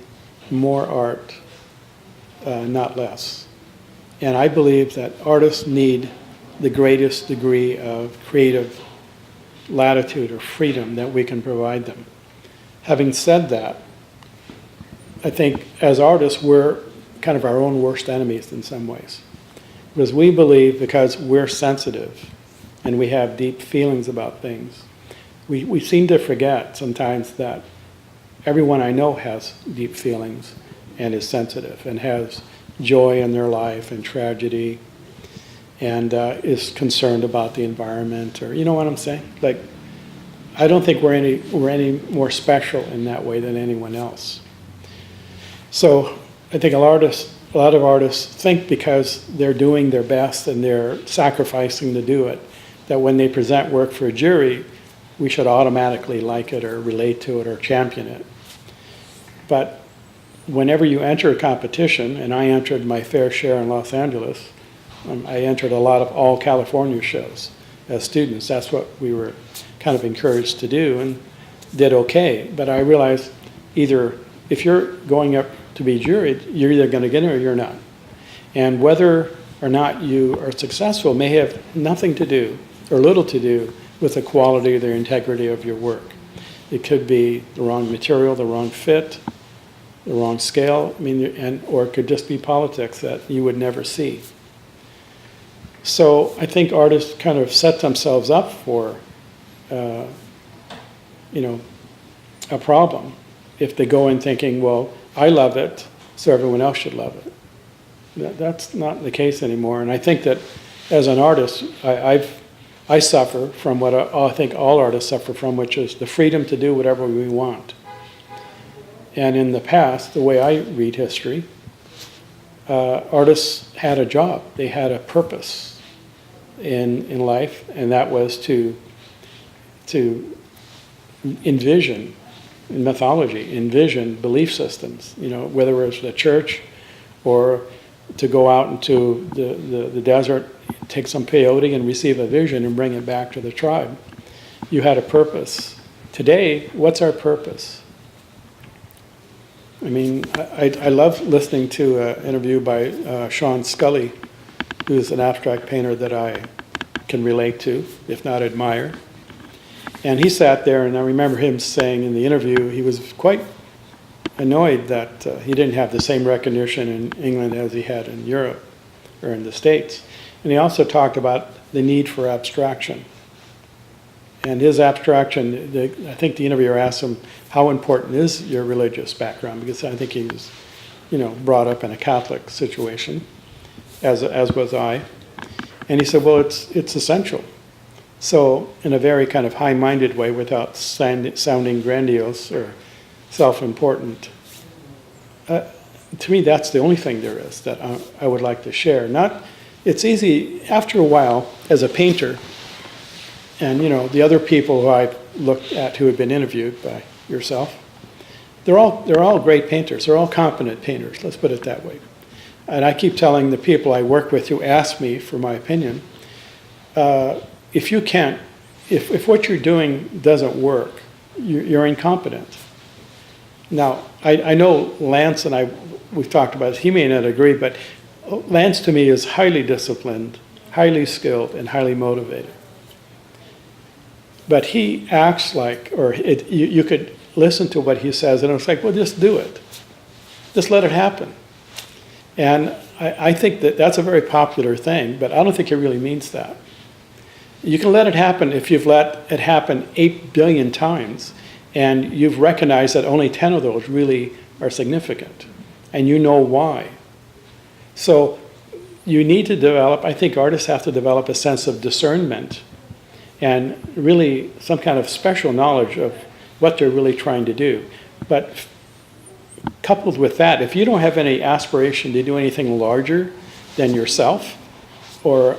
more art, not less. And I believe that artists need the greatest degree of creative latitude or freedom that we can provide them. Having said that, I think as artists, we're kind of our own worst enemies in some ways. Because we believe, because we're sensitive and we have deep feelings about things, we seem to forget sometimes that everyone I know has deep feelings and is sensitive and has joy in their life and tragedy and is concerned about the environment, or you know what I'm saying? Like, I don't think we're any more special in that way than anyone else. So I think a lot of artists think because they're doing their best and they're sacrificing to do it, that when they present work for a jury, we should automatically like it or relate to it or champion it. But whenever you enter a competition, and I entered my fair share in Los Angeles, I entered a lot of all California shows as students. That's what we were kind of encouraged to do, and did okay. But I realized either if you're going up to be juried, you're either going to get it or you're not. And whether or not you are successful may have nothing to do, or little to do, with the quality or the integrity of your work. It could be the wrong material, the wrong fit, the wrong scale, or it could just be politics that you would never see. So I think artists kind of set themselves up for, you know, a problem if they go in thinking, well, I love it, so everyone else should love it. That's not the case anymore. And I think that as an artist, I suffer from what I think all artists suffer from, which is the freedom to do whatever we want. And in the past, the way I read history, artists had a job. They had a purpose in life, and that was to envision mythology, envision belief systems, you know, whether it was the church or to go out into the desert, take some peyote and receive a vision and bring it back to the tribe. You had a purpose. Today, what's our purpose? I mean, I love listening to an interview by Sean Scully, who's an abstract painter that I can relate to, if not admire. And he sat there, and I remember him saying in the interview, he was quite annoyed that he didn't have the same recognition in England as he had in Europe or in the States. And he also talked about the need for abstraction. And his abstraction, I think the interviewer asked him, how important is your religious background? Because I think he was, you know, brought up in a Catholic situation, as was I. And he said, well, it's essential. So in a very kind of high-minded way, without sounding grandiose or self-important, to me that's the only thing there is that I would like to share. It's easy, after a while, as a painter, and you know, the other people who I've looked at who have been interviewed by yourself, they're all great painters. They're all competent painters, let's put it that way. And I keep telling the people I work with who ask me for my opinion, if you can't, if what you're doing doesn't work, you're incompetent. Now, I know Lance and we've talked about this, he may not agree, but Lance to me is highly disciplined, highly skilled, and highly motivated. But he acts like, you could listen to what he says, and it's like, well, just do it. Just let it happen. And I think that that's a very popular thing, but I don't think it really means that. You can let it happen if you've let it happen 8 billion times, and you've recognized that only 10 of those really are significant, and you know why. So you need to develop, I think artists have to develop a sense of discernment and really some kind of special knowledge of what they're really trying to do. But coupled with that, if you don't have any aspiration to do anything larger than yourself, or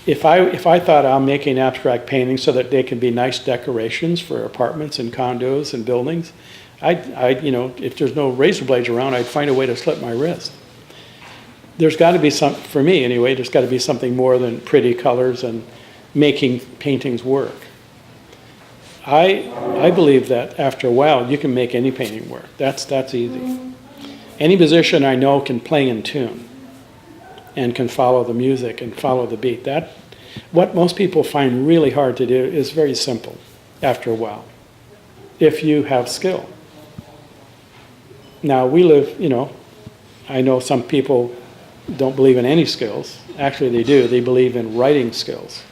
if I thought I'm making abstract paintings so that they can be nice decorations for apartments and condos and buildings, I'd you know, if there's no razor blades around, I'd find a way to slit my wrist. There's got to be some, for me anyway, there's got to be something more than pretty colors and making paintings work. I believe that after a while you can make any painting work. That's easy. Any musician I know can play in tune and can follow the music and follow the beat. What most people find really hard to do is very simple after a while, if you have skill. Now we live, you know, I know some people don't believe in any skills. Actually they do. They believe in writing skills.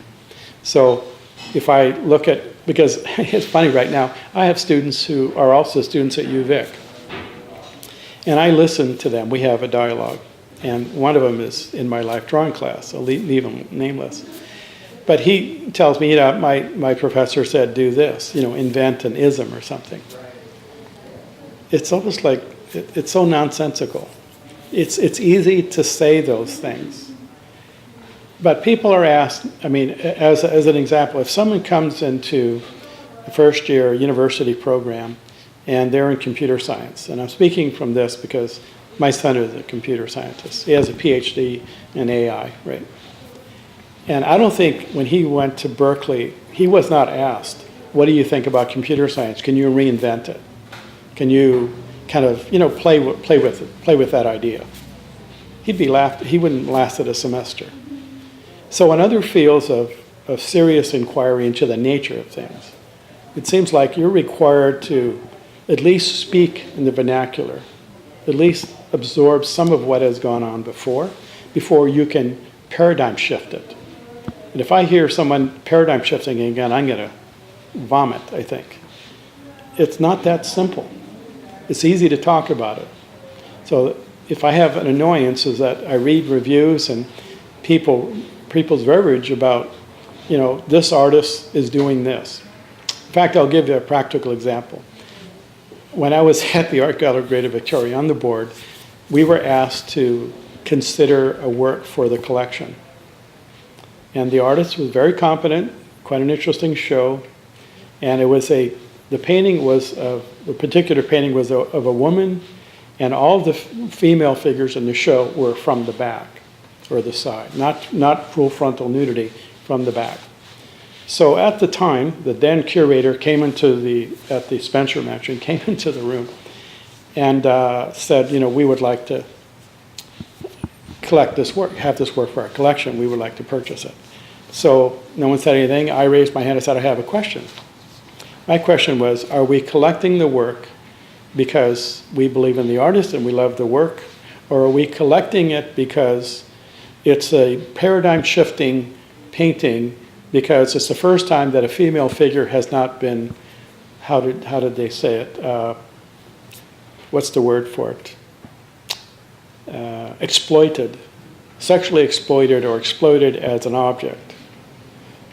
So if I look at, because it's funny right now, I have students who are also students at UVic. And I listen to them. We have a dialogue. And one of them is in my life drawing class. I'll leave him nameless. But he tells me, you know, my professor said do this, you know, invent an ism or something. It's almost like, it's so nonsensical. It's easy to say those things. But people are asked, I mean, as an example, if someone comes into a first year university program and they're in computer science, and I'm speaking from this because my son is a computer scientist. He has a PhD in AI, right? And I don't think when he went to Berkeley, he was not asked, what do you think about computer science? Can you reinvent it? Can you kind of, you know, play with that idea? He'd be laughed, he wouldn't last a semester. So in other fields of serious inquiry into the nature of things, it seems like you're required to at least speak in the vernacular, at least absorb some of what has gone on before you can paradigm shifted. And if I hear someone paradigm shifting again, I'm going to vomit, I think. It's not that simple. It's easy to talk about it. So if I have an annoyance is that I read reviews and people's verbiage about, this artist is doing this. In fact, I'll give you a practical example. When I was at the Art Gallery of Greater Victoria on the board, we were asked to consider a work for the collection. And the artist was very competent, quite an interesting show. And it was the particular painting was of a woman, and all the female figures in the show were from the back or the side, not full frontal nudity, from the back. So at the time, the then curator came at the Spencer Mansion, came into the room and said, we would like to collect this work, have this work for our collection. We would like to purchase it. So no one said anything. I raised my hand and said, I have a question. My question was, are we collecting the work because we believe in the artist and we love the work, or are we collecting it because it's a paradigm shifting painting because it's the first time that a female figure has not been, how did they say it? What's the word for it? Exploited, sexually exploited or exploited as an object.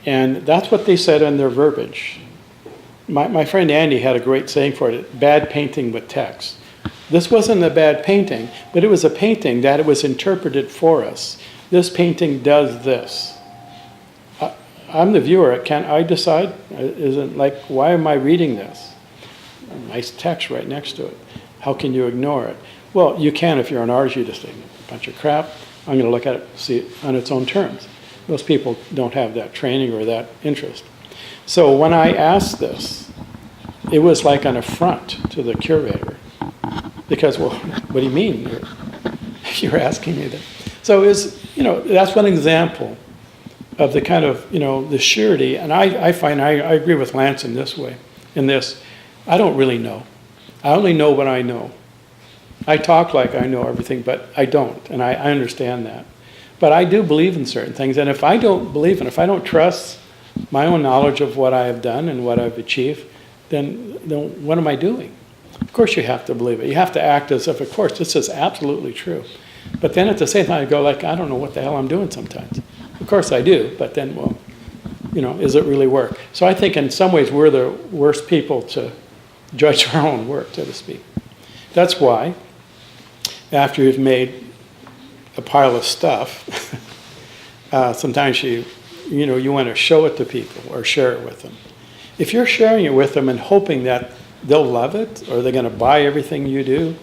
And that's what they said in their verbiage. My friend Andy had a great saying for it, bad painting with text. This wasn't a bad painting, but it was a painting that it was interpreted for us. This painting does this. I'm the viewer. Can't I decide? Isn't like, why am I reading this? A nice text right next to it. How can you ignore it? Well, you can if you're an artist. You just think, a bunch of crap. I'm going to look at it, see it on its own terms. Most people don't have that training or that interest. So when I asked this, it was like an affront to the curator. Because, well, what do you mean? You're asking me that. So that's one example of the kind of, the surety. And I find, I agree with Lance in this, I don't really know. I only know what I know. I talk like I know everything, but I don't, and I understand that. But I do believe in certain things, and if I don't believe in, if I don't trust my own knowledge of what I have done and what I've achieved, then what am I doing? Of course you have to believe it. You have to act as if, of course, this is absolutely true. But then at the same time, I go like, I don't know what the hell I'm doing sometimes. Of course I do, but then, well, is it really work? So I think in some ways we're the worst people to judge our own work, so to speak. That's why, after you've made a pile of stuff, sometimes you want to show it to people or share it with them. If you're sharing it with them and hoping that they'll love it or they're going to buy everything you do,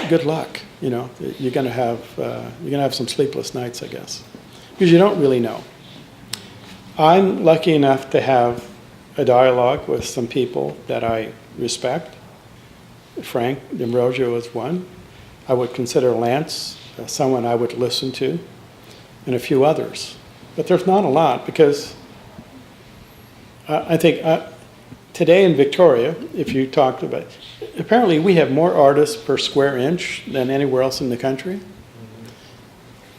good luck. You're going to have some sleepless nights, I guess, because you don't really know. I'm lucky enough to have a dialogue with some people that I respect. Frank D'Ambrosio is one. I would consider Lance someone I would listen to, and a few others. But there's not a lot, because I think today in Victoria, if you talked about, apparently we have more artists per square inch than anywhere else in the country. Mm-hmm.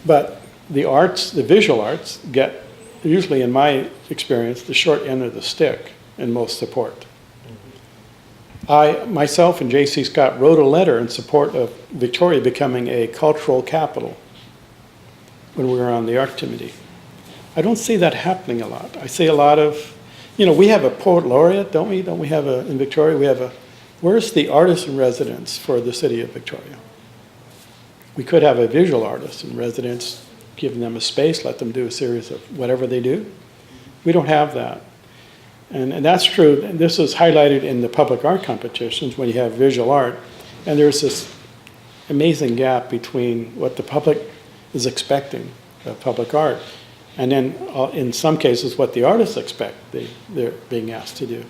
But the arts, the visual arts, get, usually in my experience, the short end of the stick in most support. I, myself and J.C. Scott wrote a letter in support of Victoria becoming a cultural capital when we were on the art committee. I don't see that happening a lot. I see a lot of, we have a poet laureate, don't we? Don't we have in Victoria, where's the artist in residence for the city of Victoria? We could have a visual artist in residence, giving them a space, let them do a series of whatever they do. We don't have that. And that's true. And this is highlighted in the public art competitions when you have visual art. And there's this amazing gap between what the public is expecting of public art and then in some cases what the artists expect they're being asked to do.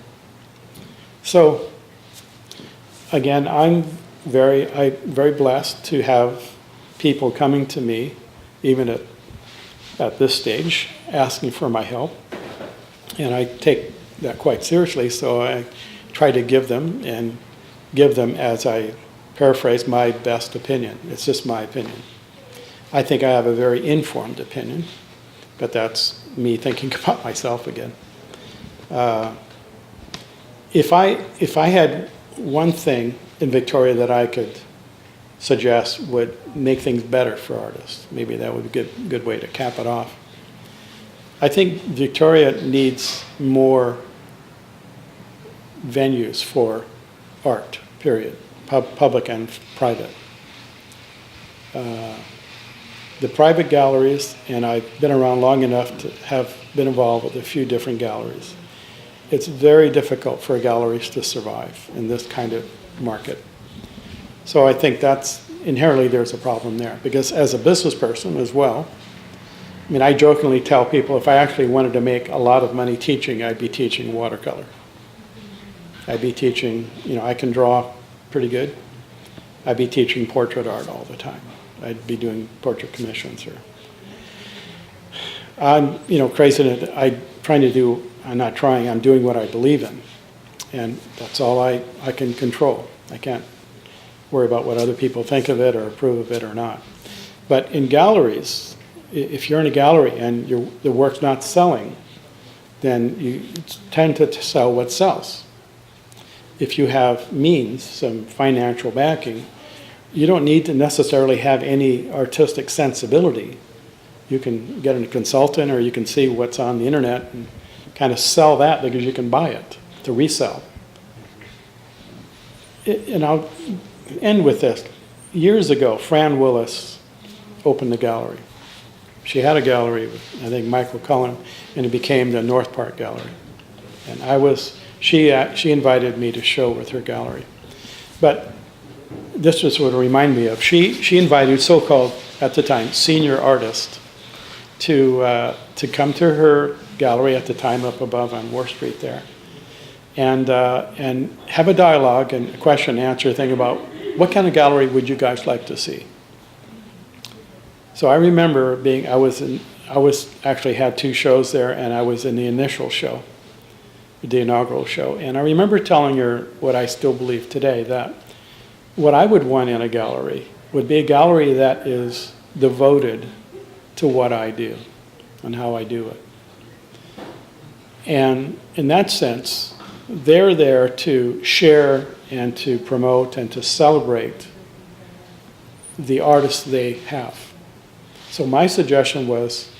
So again, I'm very blessed to have people coming to me, even at this stage, asking for my help. And I take that quite seriously, so I try to give them, as I paraphrase, my best opinion. It's just my opinion. I think I have a very informed opinion, but that's me thinking about myself again. If I had one thing in Victoria that I could suggest would make things better for artists, maybe that would be a good way to cap it off. I think Victoria needs more venues for art, period, public and private. The private galleries, and I've been around long enough to have been involved with a few different galleries. It's very difficult for galleries to survive in this kind of market. So I think that's inherently there's a problem there, because as a business person as well, I mean, I jokingly tell people if I actually wanted to make a lot of money teaching, I'd be teaching watercolor. I'd be teaching, I can draw pretty good. I'd be teaching portrait art all the time. I'd be doing portrait commissions. I'm, crazy. I'm doing what I believe in. And that's all I can control. I can't worry about what other people think of it or approve of it or not. But in galleries, if you're in a gallery and the work's not selling, then you tend to sell what sells. If you have means, some financial backing, you don't need to necessarily have any artistic sensibility. You can get a consultant, or you can see what's on the internet and kind of sell that because you can buy it to resell. And I'll end with this. Years ago, Fran Willis opened the gallery. She had a gallery with, I think, Michael Cullen, and it became the North Park Gallery. And she invited me to show with her gallery. But this just would remind me of, she invited so-called, at the time, senior artists to come to her gallery at the time up above on War Street there, and have a dialogue and a question and answer thing about what kind of gallery would you guys like to see. So I remember actually had 2 shows there, and I was in the initial show, the inaugural show, and I remember telling her what I still believe today, that what I would want in a gallery would be a gallery that is devoted to what I do and how I do it. And in that sense, they're there to share and to promote and to celebrate the artists they have. So my suggestion was,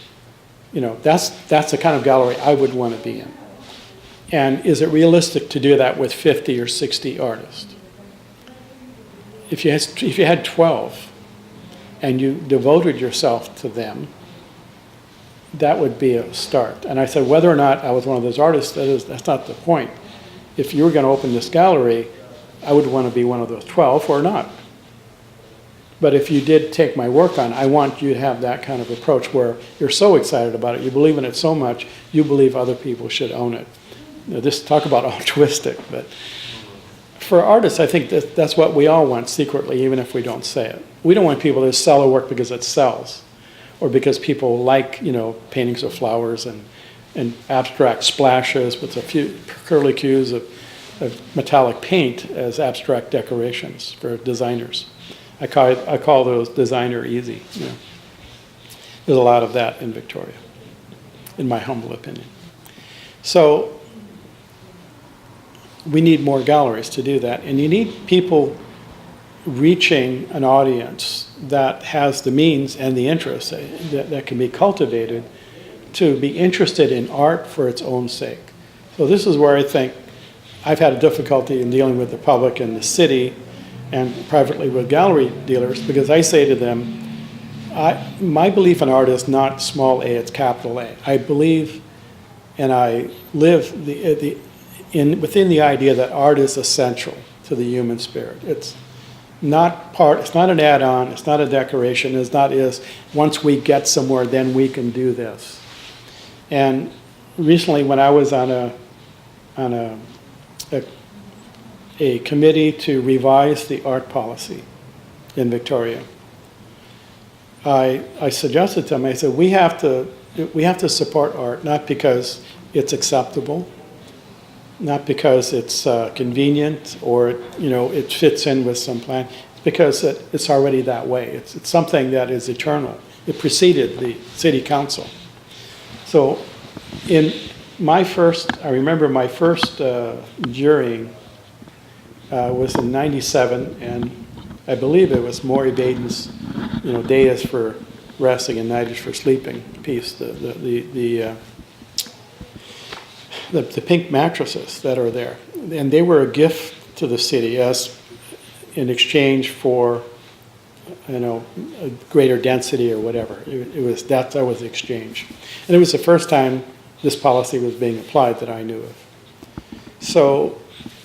that's the kind of gallery I would want to be in. And is it realistic to do that with 50 or 60 artists? If you had 12 and you devoted yourself to them, that would be a start. And I said, whether or not I was one of those artists, that's not the point. If you were going to open this gallery, I would want to be one of those 12 or not. But if you did take my work on, I want you to have that kind of approach where you're so excited about it, you believe in it so much, you believe other people should own it. Talk about altruistic, but for artists, I think that's what we all want secretly, even if we don't say it. We don't want people to sell a work because it sells, or because people like, paintings of flowers and abstract splashes with a few curlicues of metallic paint as abstract decorations for designers. I call those designer easy. There's a lot of that in Victoria, in my humble opinion. So we need more galleries to do that, and you need people reaching an audience that has the means and the interest that can be cultivated to be interested in art for its own sake. So this is where I think I've had a difficulty in dealing with the public and the city and privately with gallery dealers, because I say to them, my belief in art is not small a, it's capital A. I believe and I live within the idea that art is essential to the human spirit. It's not an add-on, it's not a decoration, once we get somewhere, then we can do this. And recently when I was on a committee to revise the art policy in Victoria, I suggested to them, I said, we have to support art, not because it's acceptable, not because it's convenient or it fits in with some plan, because it's already that way. It's something that is eternal. It preceded the city council. So I remember my first jurying was in '97, and I believe it was Maury Baden's, day is for resting and night is for sleeping piece, the pink mattresses that are there. And they were a gift to the city as in exchange for, a greater density or whatever. That was the exchange. And it was the first time this policy was being applied that I knew of. So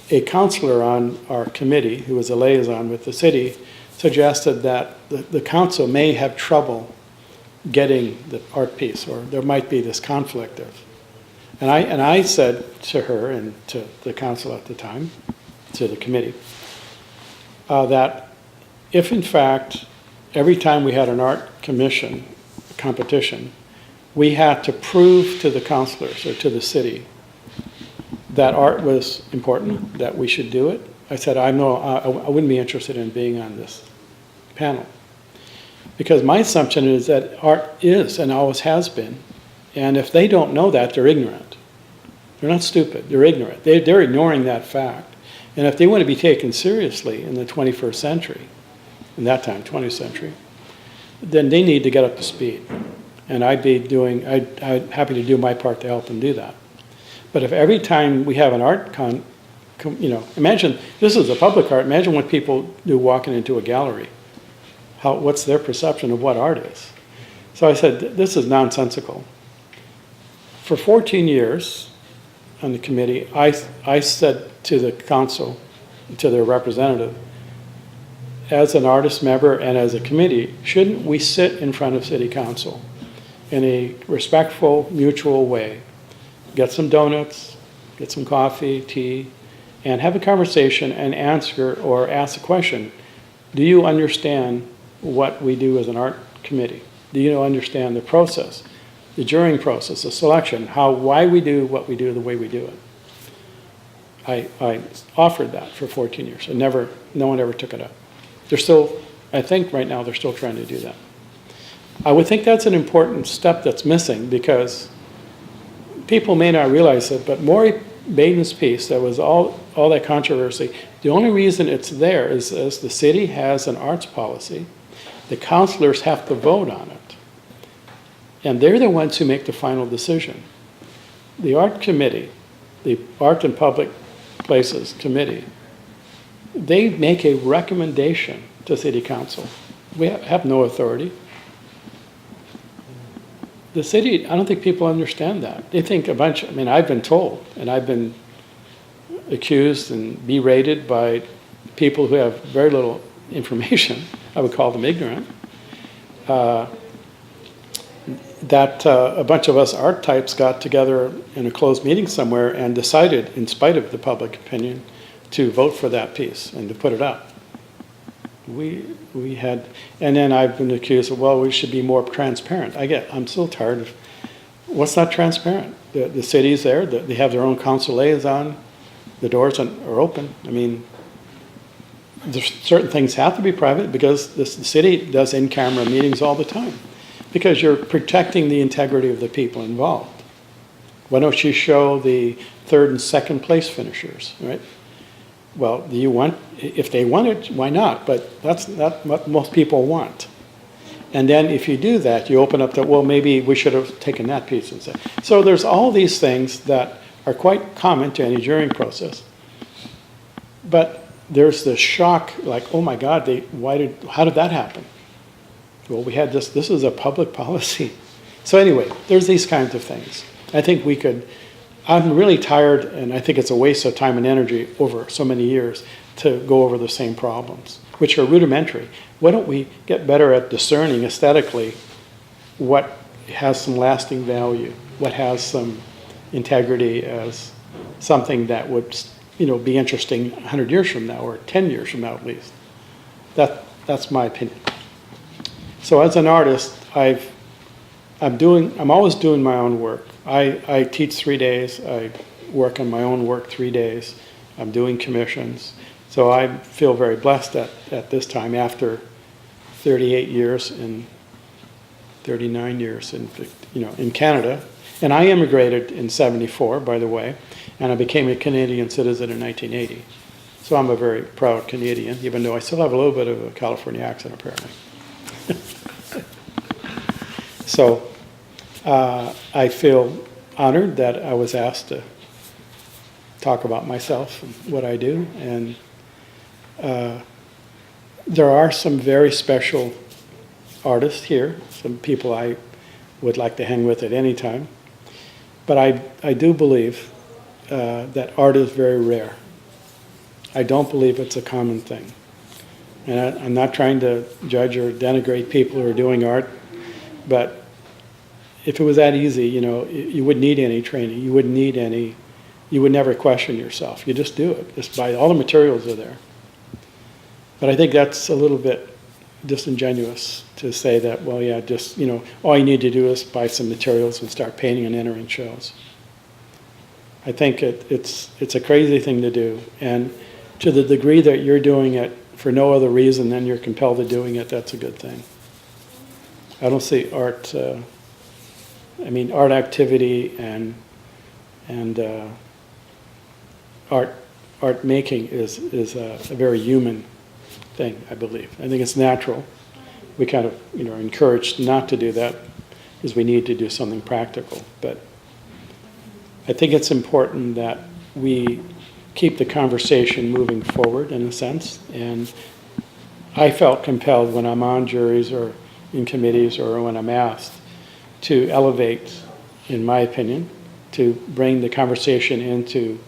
a counselor on our committee, who was a liaison with the city, suggested that the council may have trouble getting the art piece, or there might be this conflict of. And I said to her and to the council at the time, to the committee, that if in fact every time we had an art commission competition, we had to prove to the councilors or to the city that art was important, that we should do it, I said, I wouldn't be interested in being on this panel. Because my assumption is that art is and always has been, and if they don't know that, they're ignorant. They're not stupid, they're ignorant. They're ignoring that fact. And if they want to be taken seriously in the 21st century, in that time, 20th century, then they need to get up to speed. And I'd happy to do my part to help them do that. But if every time we have an art imagine, this is a public art, imagine what people do walking into a gallery. What's their perception of what art is? So I said, this is nonsensical. For 14 years on the committee, I said to the council, to their representative, as an artist member and as a committee, shouldn't we sit in front of city council in a respectful, mutual way, get some donuts, get some coffee, tea, and have a conversation and answer or ask a question. Do you understand what we do as an art committee? Do you understand the process, the jurying process, the selection, why we do what we do the way we do it? I offered that for 14 years, and no one ever took it up. I think right now they're still trying to do that. I would think that's an important step that's missing, because people may not realize it, but Maury Baden's piece, that was all that controversy, the only reason it's there is as the city has an arts policy, the councilors have to vote on it. And they're the ones who make the final decision. The art committee, the Art and Public Places Committee, they make a recommendation to city council. We have no authority. The city, I don't think people understand that. They think I've been told, and I've been accused and berated by people who have very little information, I would call them ignorant, that a bunch of us art types got together in a closed meeting somewhere and decided, in spite of the public opinion, to vote for that piece and to put it up. We had, and then I've been accused of, we should be more transparent. I'm so tired of, what's not transparent? The city's there, they have their own council liaison, the doors are open. There's certain things have to be private because the city does in-camera meetings all the time, because you're protecting the integrity of the people involved. Why don't you show the third and second place finishers, right? Well, if they want it, why not? But that's not what most people want. And then if you do that, you open up to, maybe we should have taken that piece and said. So there's all these things that are quite common to any jurying process. But there's this shock, like, oh my God, how did that happen? Well, we had this is a public policy. So anyway, there's these kinds of things. I think I'm really tired, and I think it's a waste of time and energy over so many years to go over the same problems, which are rudimentary. Why don't we get better at discerning aesthetically what has some lasting value, what has some integrity as something that would be interesting 100 years from now, or 10 years from now at least. That's my opinion. So as an artist, I'm always doing my own work. I teach 3 days. I work on my own work 3 days. I'm doing commissions. So I feel very blessed at this time, after 38 years and 39 years in Canada. And I immigrated in 74, by the way, and I became a Canadian citizen in 1980. So I'm a very proud Canadian, even though I still have a little bit of a California accent, apparently. So I feel honored that I was asked to talk about myself and what I do. And there are some very special artists here, some people I would like to hang with at any time. But I do believe that art is very rare. I don't believe it's a common thing. And I'm not trying to judge or denigrate people who are doing art, but if it was that easy, you wouldn't need any training. You wouldn't need any, you would never question yourself. You just do it. Just buy, all the materials are there. But I think that's a little bit disingenuous to say that, well, yeah, just, all you need to do is buy some materials and start painting and entering shows. I think it's a crazy thing to do. And to the degree that you're doing it for no other reason than you're compelled to doing it, that's a good thing. I don't see art, art activity and art making is a very human thing, I believe. I think it's natural. We kind of are encouraged not to do that because we need to do something practical. But I think it's important that we keep the conversation moving forward in a sense. And I felt compelled when I'm on juries or in committees or when I'm asked to elevate, in my opinion, to bring the conversation into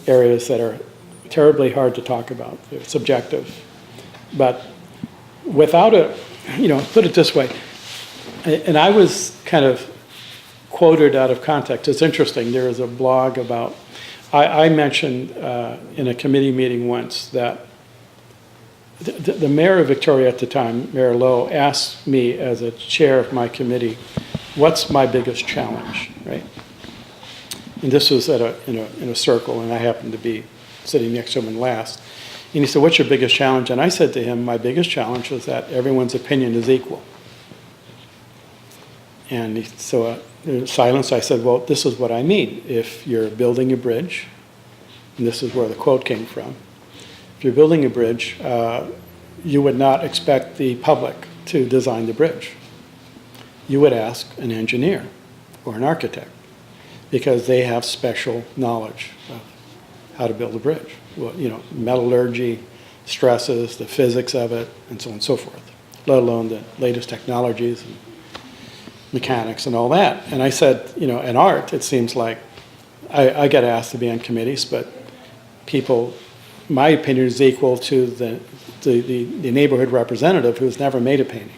areas that are terribly hard to talk about. They're subjective. But without put it this way, and I was kind of quoted out of context. It's interesting. There is a blog about, I mentioned in a committee meeting once that the mayor of Victoria at the time, Mayor Lowe, asked me as a chair of my committee, what's my biggest challenge, right? And this was in a circle, and I happened to be sitting next to him in last. And he said, what's your biggest challenge? And I said to him, my biggest challenge is that everyone's opinion is equal. And so in silence, I said, well, this is what I mean. If you're building a bridge, and this is where the quote came from, if you're building a bridge, you would not expect the public to design the bridge. You would ask an engineer or an architect because they have special knowledge of how to build a bridge. Well, metallurgy, stresses, the physics of it, and so on and so forth, let alone the latest technologies and mechanics and all that. And I said, in art, it seems like I get asked to be on committees, but people, my opinion is equal to the neighborhood representative who's never made a painting.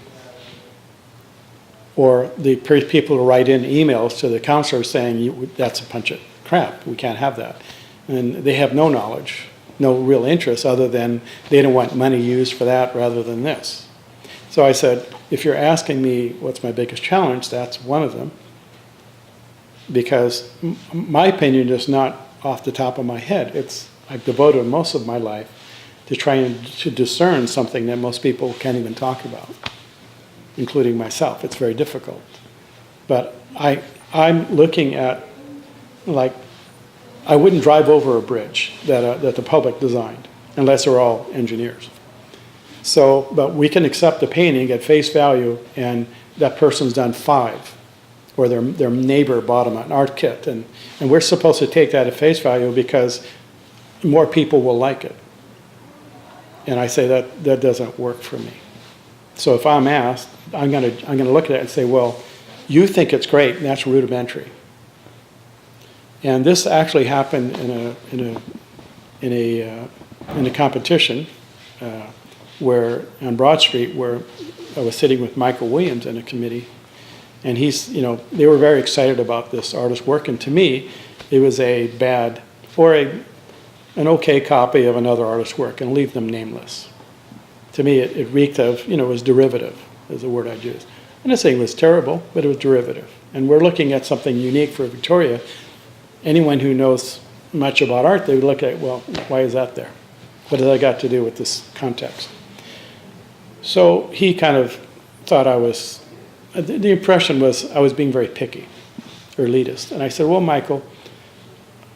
Or the people who write in emails to the counselor saying, that's a bunch of crap, we can't have that. And they have no knowledge, no real interest other than they don't want money used for that rather than this. So I said, if you're asking me what's my biggest challenge, that's one of them. Because my opinion is not off the top of my head. I've devoted most of my life to trying to discern something that most people can't even talk about, including myself. It's very difficult. But I'm looking at, like, I wouldn't drive over a bridge that the public designed unless they're all engineers. So, but we can accept the painting at face value and that person's done 5, or their neighbor bought them an art kit. And we're supposed to take that at face value because more people will like it. And I say that doesn't work for me. So if I'm asked, I'm gonna look at it and say, well, you think it's great, and that's rudimentary. And this actually happened in a competition where on Broad Street, where I was sitting with Michael Williams in a committee, and they were very excited about this artist's work, and to me, it was a bad or an okay copy of another artist's work, and leave them nameless. To me, it reeked of, it was derivative, is the word I'd use. I'm not saying it was terrible, but it was derivative. And we're looking at something unique for Victoria. Anyone who knows much about art, they would look at, well, why is that there? What has that got to do with this context? So he kind of thought the impression was I was being very picky or elitist. And I said, well, Michael,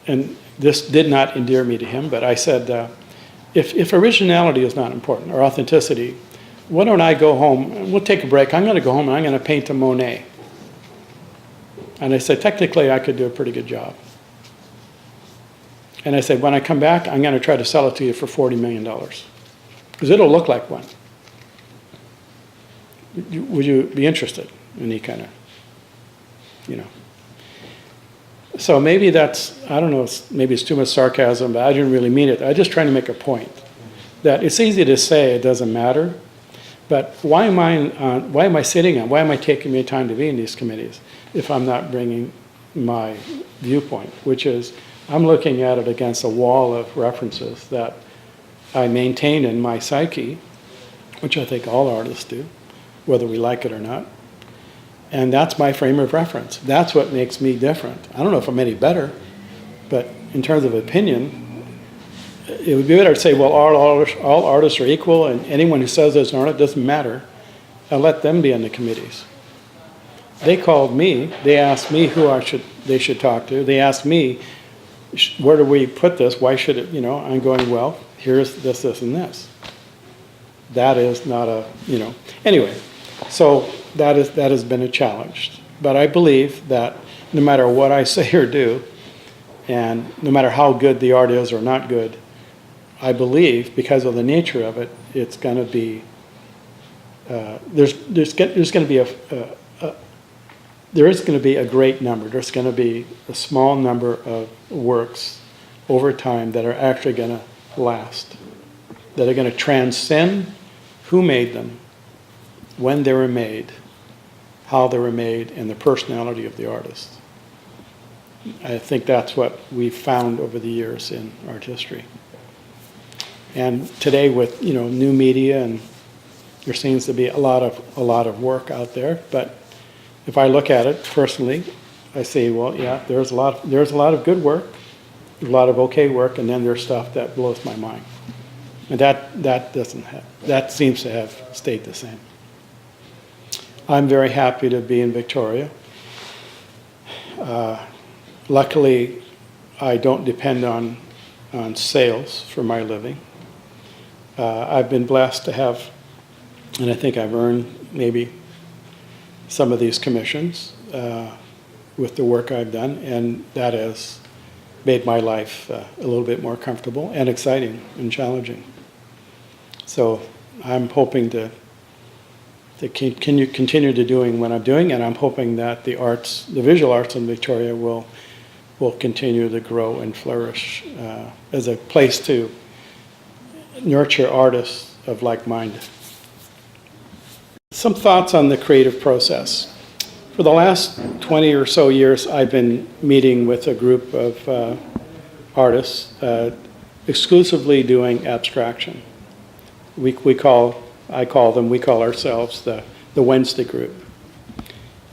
and this did not endear me to him, but I said, if originality is not important, or authenticity, why don't I go home, and we'll take a break, I'm going to go home and I'm going to paint a Monet. And I said, technically, I could do a pretty good job. And I said, when I come back, I'm going to try to sell it to you for $40 million. Because it'll look like one. Would you be interested? And he kind of, you know. So maybe that's, I don't know, maybe it's too much sarcasm, but I didn't really mean it. I'm just trying to make a point. That it's easy to say it doesn't matter, but why am I sitting on, why am I taking my time to be in these committees if I'm not bringing my viewpoint, which is I'm looking at it against a wall of references that I maintain in my psyche, which I think all artists do, whether we like it or not. And that's my frame of reference. That's what makes me different. I don't know if I'm any better, but in terms of opinion, it would be better to say, well, all artists are equal, and anyone who says there's an artist doesn't matter. I'll let them be on the committees. They called me. They asked me who they should talk to. They asked me, where do we put this? Why should it, I'm going, well, here's this, and this. That is not a, Anyway, so that has been a challenge. But I believe that no matter what I say or do, and no matter how good the art is or not good, I believe, because of the nature of it, it's going to be, there's going to be there is going to be a great number. There's going to be a small number of works over time that are actually going to last, that are going to transcend who made them, when they were made, how they were made, and the personality of the artist. I think that's what we've found over the years in art history. And today with new media, and there seems to be a lot of work out there, but if I look at it personally, I say, well, yeah, there's a lot of good work, a lot of okay work, and then there's stuff that blows my mind. And that seems to have stayed the same. I'm very happy to be in Victoria. Luckily, I don't depend on sales for my living. I've been blessed to have, and I think I've earned maybe some of these commissions with the work I've done, and that has made my life a little bit more comfortable and exciting and challenging. So I'm hoping to continue to doing what I'm doing, and I'm hoping that the visual arts in Victoria will continue to grow and flourish as a place to nurture artists of like mind. Some thoughts on the creative process. For the last 20 or so years, I've been meeting with a group of artists exclusively doing abstraction. We call ourselves the Wednesday group.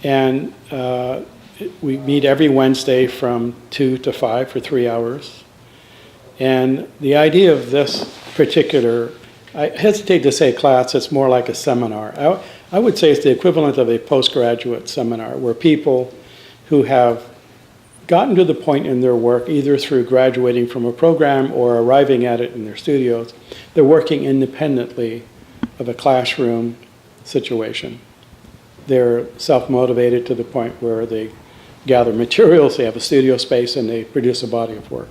And we meet every Wednesday from 2 to 5 for 3 hours. And the idea of this particular, I hesitate to say class, it's more like a seminar. I would say it's the equivalent of a postgraduate seminar where people who have gotten to the point in their work, either through graduating from a program or arriving at it in their studios, they're working independently of a classroom situation. They're self-motivated to the point where they gather materials, they have a studio space, and they produce a body of work.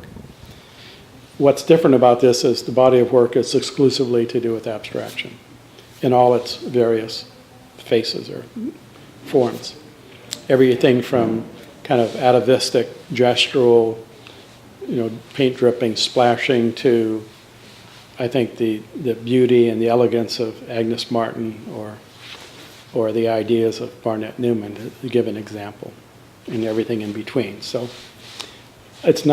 What's different about this is the body of work is exclusively to do with abstraction in all its various faces or forms. Everything from kind of atavistic, gestural, paint dripping, splashing, to I think the beauty and the elegance of Agnes Martin or the ideas of Barnett Newman, to give an example, and everything in between. So it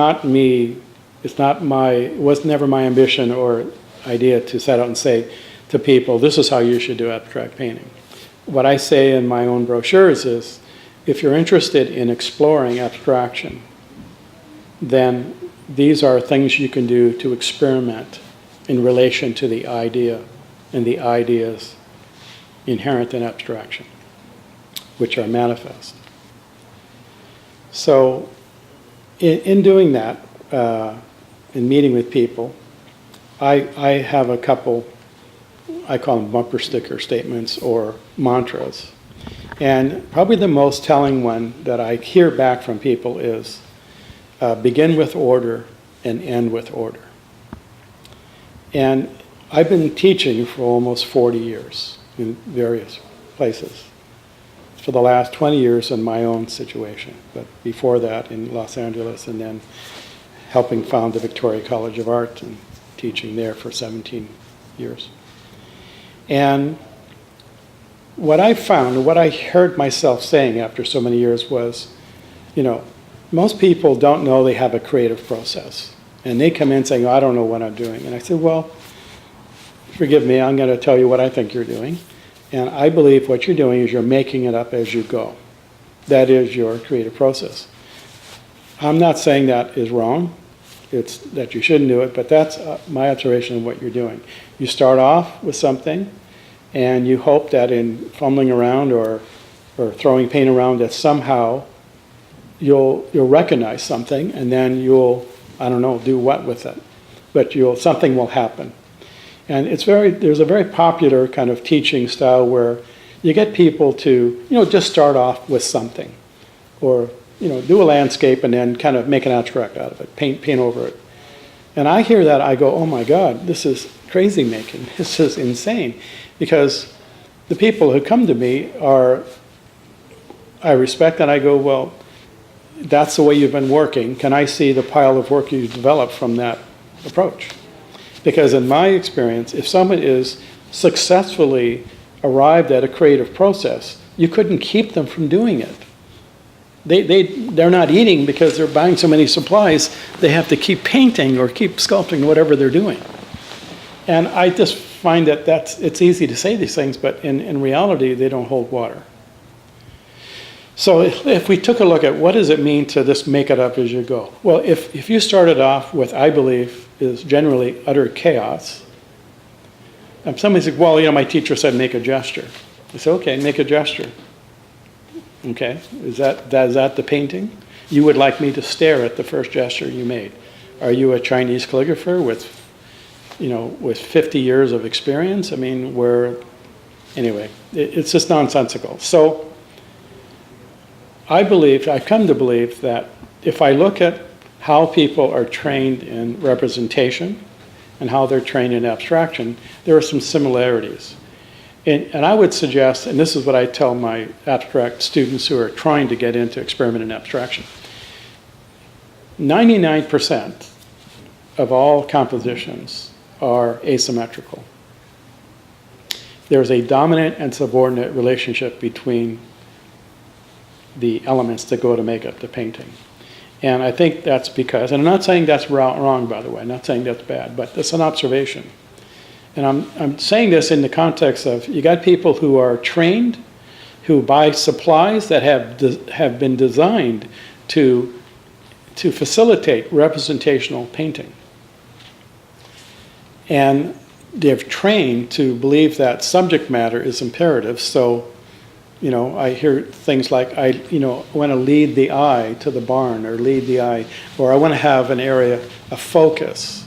was never my ambition or idea to set out and say to people, this is how you should do abstract painting. What I say in my own brochures is, if you're interested in exploring abstraction, then these are things you can do to experiment in relation to the idea and the ideas inherent in abstraction, which are manifest. So in doing that, in meeting with people, I have a couple, I call them bumper sticker statements or mantras. And probably the most telling one that I hear back from people is begin with order and end with order. And I've been teaching for almost 40 years in various places. For the last 20 years in my own situation, but before that in Los Angeles, and then helping found the Victoria College of Art and teaching there for 17 years. And what I found, and what I heard myself saying after so many years was, you know, most people don't know they have a creative process. And they come in saying, oh, I don't know what I'm doing. And I said, well, forgive me, I'm going to tell you what I think you're doing. And I believe what you're doing is you're making it up as you go. That is your creative process. I'm not saying that is wrong. It's that you shouldn't do it, but that's my observation of what you're doing. You start off with something, and you hope that in fumbling around or throwing paint around that somehow you'll recognize something, and then you'll, I don't know, do what with it. But something will happen. And there's a very popular kind of teaching style where you get people to, just start off with something. Or, do a landscape and then kind of make an abstract out of it, paint over it. And I hear that, I go, oh my God, this is crazy making. This is insane. Because the people who come to me I respect, and I go, well, that's the way you've been working. Can I see the pile of work you've developed from that approach? Because in my experience, if someone is successfully arrived at a creative process, you couldn't keep them from doing it. They're not eating because they're buying so many supplies, they have to keep painting or keep sculpting, whatever they're doing. And I just find that it's easy to say these things, but in reality, they don't hold water. So if we took a look at what does it mean to just make it up as you go? Well, if you started off with, I believe, is generally utter chaos. And somebody said, well, my teacher said make a gesture. I said, okay, make a gesture. Okay, is that the painting? You would like me to stare at the first gesture you made. Are you a Chinese calligrapher with 50 years of experience? I mean, anyway, it's just nonsensical. So I've come to believe that if I look at how people are trained in representation and how they're trained in abstraction, there are some similarities. And I would suggest, and this is what I tell my abstract students who are trying to get into experiment in abstraction, 99% of all compositions are asymmetrical. There's a dominant and subordinate relationship between the elements that go to make up the painting. And I think that's because, and I'm not saying that's wrong, by the way, I'm not saying that's bad, but that's an observation. And I'm saying this in the context of, you got people who are trained, who buy supplies that have been designed to facilitate representational painting. And they're trained to believe that subject matter is imperative, so I hear things like, I want to lead the eye to the barn, or lead the eye, or I want to have an area of focus,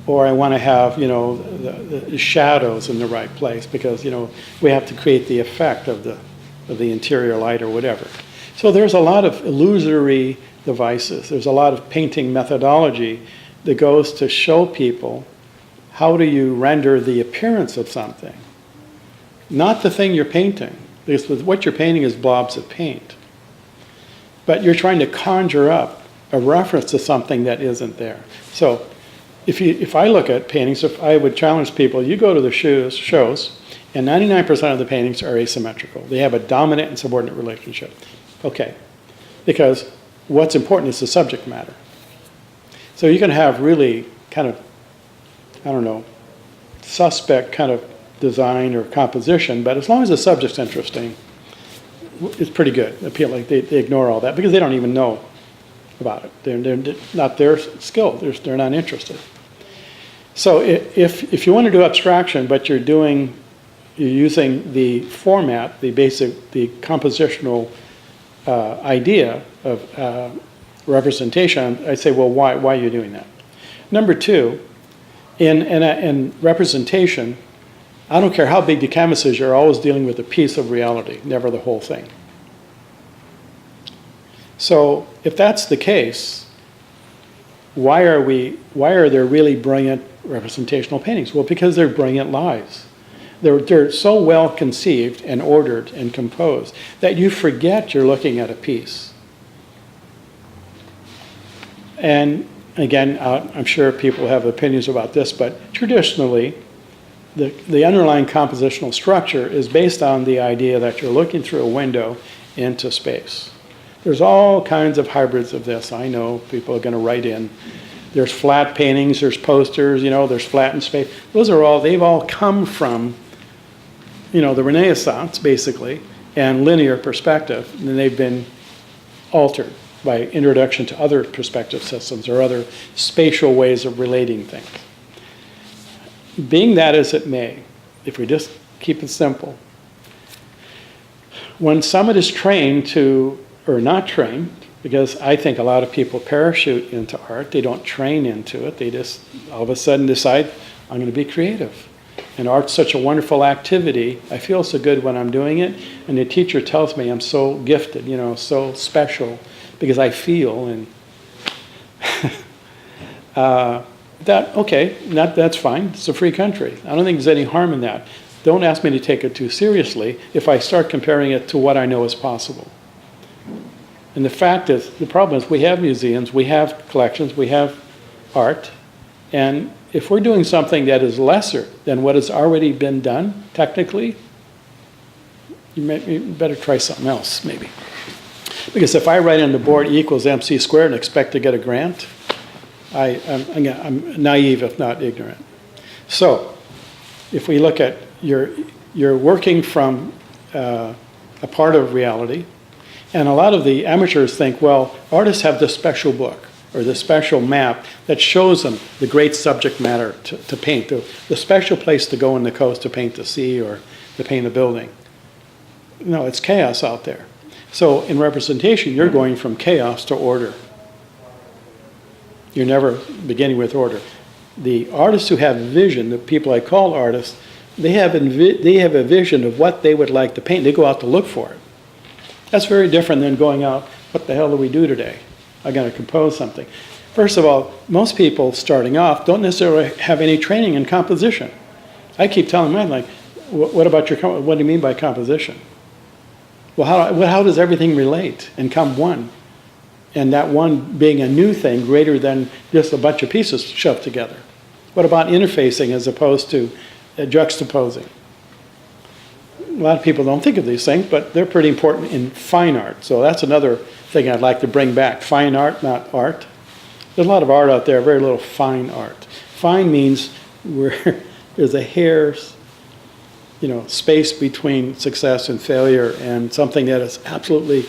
or I want to have, the shadows in the right place, because, we have to create the effect of the interior light or whatever. So there's a lot of illusory devices. There's a lot of painting methodology that goes to show people how do you render the appearance of something, not the thing you're painting. Because what you're painting is blobs of paint. But you're trying to conjure up a reference to something that isn't there. So if I look at paintings, if I would challenge people, you go to the shows, and 99% of the paintings are asymmetrical. They have a dominant and subordinate relationship. Okay. Because what's important is the subject matter. So you can have really kind of, suspect kind of design or composition, but as long as the subject's interesting, it's pretty good, appealing. They ignore all that because they don't even know about it. They're not their skill. They're not interested. So if you want to do abstraction, but you're using the format, the compositional idea of representation, I'd say, well, why are you doing that? Number two, in representation, I don't care how big the canvas is, you're always dealing with a piece of reality, never the whole thing. So if that's the case, why are there really brilliant representational paintings? Well, because they're brilliant lies. They're so well conceived and ordered and composed that you forget you're looking at a piece. And again, I'm sure people have opinions about this, but traditionally, the underlying compositional structure is based on the idea that you're looking through a window into space. There's all kinds of hybrids of this. I know people are going to write in. There's flat paintings, there's posters, there's flat in space. They've all come from, the Renaissance, basically, and linear perspective, and they've been altered by introduction to other perspective systems or other spatial ways of relating things. Being that as it may, if we just keep it simple, when someone is trained to, or not trained, because I think a lot of people parachute into art, they don't train into it, they just all of a sudden decide, I'm going to be creative. And art's such a wonderful activity, I feel so good when I'm doing it, and the teacher tells me I'm so gifted, so special, because I feel, and that's fine, it's a free country. I don't think there's any harm in that. Don't ask me to take it too seriously if I start comparing it to what I know is possible. And the problem is we have museums, we have collections, we have art, and if we're doing something that is lesser than what has already been done, technically, you better try something else, maybe. Because if I write on the board E equals MC squared and expect to get a grant, I'm naive if not ignorant. So, if we look at you're working from a part of reality, and a lot of the amateurs think, well, artists have this special book or this special map that shows them the great subject matter to paint, the special place to go on the coast to paint the sea or to paint a building. No, it's chaos out there. So in representation, you're going from chaos to order. You're never beginning with order. The artists who have vision, the people I call artists, they have a vision of what they would like to paint. They go out to look for it. That's very different than going out, what the hell do we do today? I'm going to compose something. First of all, most people starting off don't necessarily have any training in composition. I keep telling them, like, what do you mean by composition? Well, how does everything relate and come one? And that one being a new thing greater than just a bunch of pieces shoved together. What about interfacing as opposed to juxtaposing? A lot of people don't think of these things, but they're pretty important in fine art. So that's another thing I'd like to bring back. Fine art, not art. There's a lot of art out there, very little fine art. Fine means where there's a hair's, space between success and failure, and something that is absolutely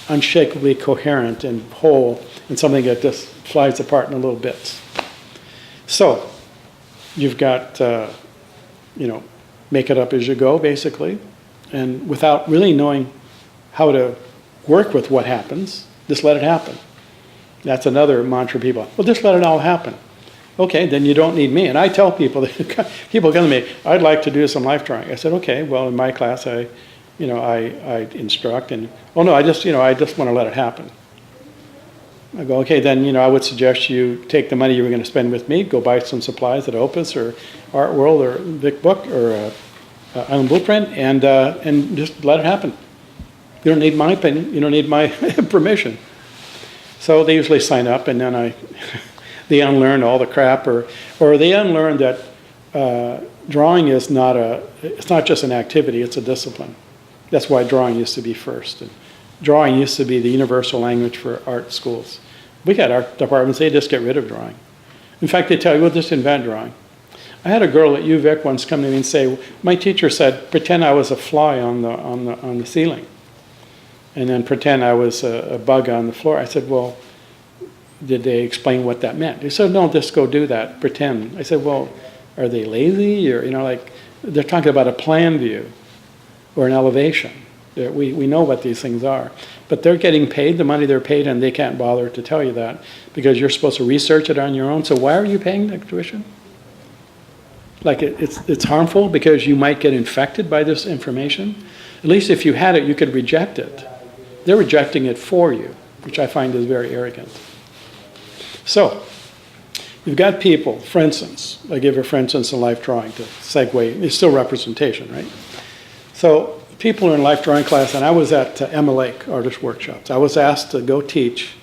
unshakably coherent and whole, and something that just flies apart in little bits. So you've got, make it up as you go, basically, and without really knowing how to work with what happens, just let it happen. That's another mantra people. Well, just let it all happen. Okay, then you don't need me. And I tell people, people come to me, I'd like to do some life drawing. I said, okay, well, in my class, I instruct, and I just want to let it happen. I go, okay, then I would suggest you take the money you were going to spend with me, go buy some supplies at Opus or Art World or Vic Book or Island Blueprint, and just let it happen. You don't need my opinion. You don't need my permission. So they usually sign up, and then they unlearn all the crap, or they unlearn that drawing is it's not just an activity; it's a discipline. That's why drawing used to be first. And drawing used to be the universal language for art schools. We got art departments, they just get rid of drawing. In fact, they tell you, we'll just invent drawing. I had a girl at UVic once come to me and say, my teacher said, pretend I was a fly on the ceiling, and then pretend I was a bug on the floor. I said, well, did they explain what that meant? They said, no, just go do that, pretend. I said, well, are they lazy? Or, like, they're talking about a plan view or an elevation. We know what these things are. But they're getting paid the money they're paid, and they can't bother to tell you that because you're supposed to research it on your own. So why are you paying the tuition? Like, it's harmful because you might get infected by this information. At least if you had it, you could reject it. They're rejecting it for you, which I find is very arrogant. So, you've got people, for instance, I give a for instance in life drawing to segue, it's still representation, right? So, people are in life drawing class, and I was at Emma Lake Artist Workshops. I was asked to go teach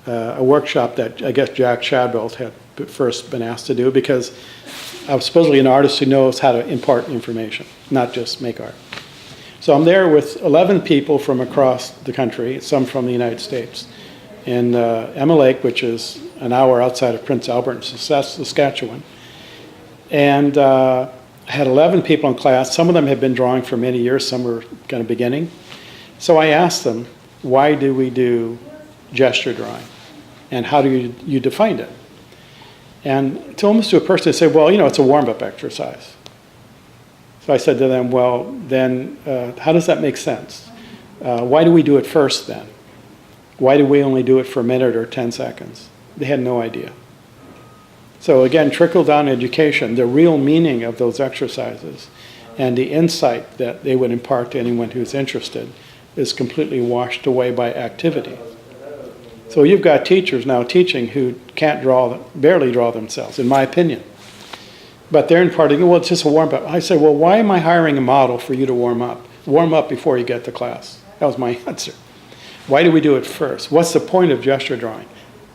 a workshop that I guess Jack Shadwell had first been asked to do because I was supposedly an artist who knows how to impart information, not just make art. So I'm there with 11 people from across the country, some from the United States. In Emma Lake, which is an hour outside of Prince Albert, Saskatchewan. And I had 11 people in class. Some of them had been drawing for many years, some were kind of beginning. So I asked them, why do we do gesture drawing? And how do you define it? And to almost to a person, they say, well, it's a warm-up exercise. So I said to them, well, then how does that make sense? Why do we do it first then? Why do we only do it for a minute or 10 seconds? They had no idea. So again, trickle-down education, the real meaning of those exercises and the insight that they would impart to anyone who's interested is completely washed away by activity. So you've got teachers now teaching who can't barely draw themselves, in my opinion. But they're imparting, well, it's just a warm-up. I said, well, why am I hiring a model for you to warm up? Warm up before you get to class. That was my answer. Why do we do it first? What's the point of gesture drawing?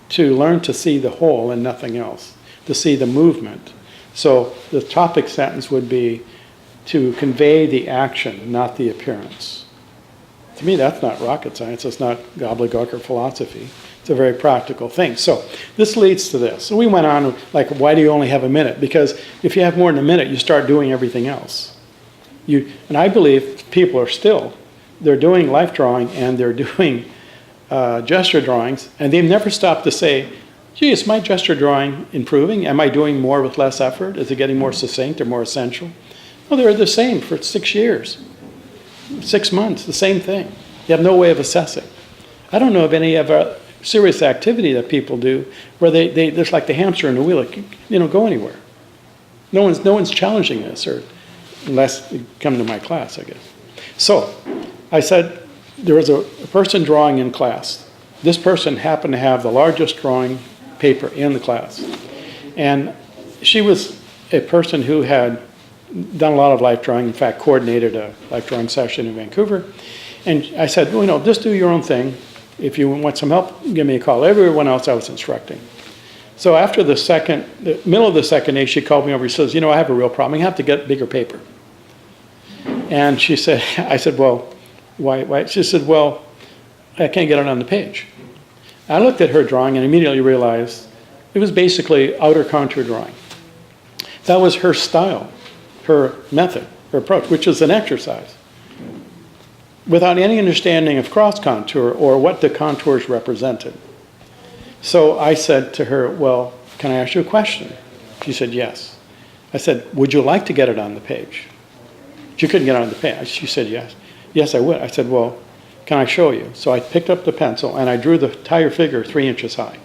To learn to see the whole and nothing else, to see the movement. So the topic sentence would be to convey the action, not the appearance. To me, that's not rocket science. It's not gobbledygook or philosophy. It's a very practical thing. So this leads to this. So we went on, like, why do you only have a minute? Because if you have more than a minute, you start doing everything else. And I believe people are still, they're doing life drawing and they're doing gesture drawings, and they've never stopped to say, gee, is my gesture drawing improving? Am I doing more with less effort? Is it getting more succinct or more essential? Well, they're the same for 6 years. 6 months, the same thing. You have no way of assessing. I don't know of any other serious activity that people do where they just like the hamster in the wheel, go anywhere. No one's challenging this, or unless you come to my class, I guess. So I said there was a person drawing in class. This person happened to have the largest drawing paper in the class. And she was a person who had done a lot of life drawing, in fact, coordinated a life drawing session in Vancouver. And I said, well, just do your own thing. If you want some help, give me a call. Everyone else I was instructing. So after the middle of the second day, she called me over. She says, I have a real problem. I have to get bigger paper. And she said, I said, well, why? She said, well, I can't get it on the page. I looked at her drawing and immediately realized it was basically outer contour drawing. That was her style, her method, her approach, which is an exercise, without any understanding of cross contour or what the contours represented. So I said to her, well, can I ask you a question? She said, yes. I said, would you like to get it on the page? She couldn't get it on the page. She said, yes. Yes, I would. I said, well, can I show you? So I picked up the pencil and I drew the entire figure 3 inches high.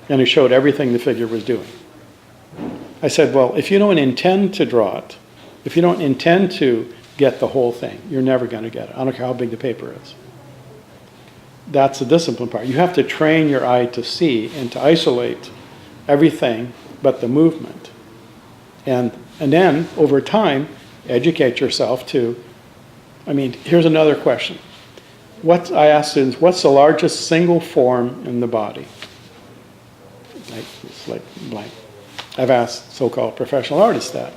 And it showed everything the figure was doing. I said, well, if you don't intend to draw it, if you don't intend to get the whole thing, you're never going to get it. I don't care how big the paper is. That's the discipline part. You have to train your eye to see and to isolate everything but the movement. And then, over time, educate yourself to, here's another question. I asked students, what's the largest single form in the body? It's like blank. I've asked so-called professional artists that.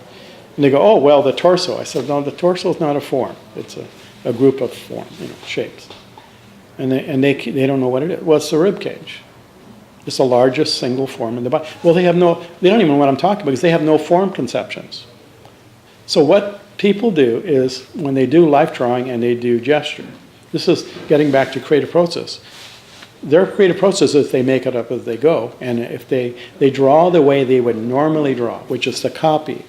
And they go, oh, well, the torso. I said, no, the torso is not a form. It's a group of shapes. And they don't know what it is. Well, it's the rib cage. It's the largest single form in the body. Well, they don't even know what I'm talking about because they have no form conceptions. So what people do is when they do life drawing and they do gesture, this is getting back to creative process. their creative process is they make it up as they go. And if they draw the way they would normally draw, which is to copy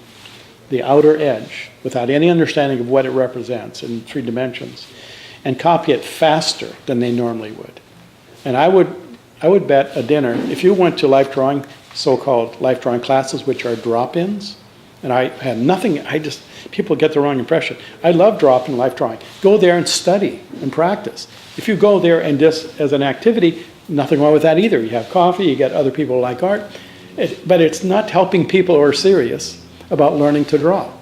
the outer edge without any understanding of what it represents in 3 dimensions, and copy it faster than they normally would. And I would bet a dinner, if you went to life drawing, so-called life drawing classes, which are drop-ins, and I had nothing, people get the wrong impression. I love drop-in life drawing. Go there and study and practice. If you go there and just as an activity, nothing wrong with that either. You have coffee, you get other people who like art, but it's not helping people who are serious about learning to draw.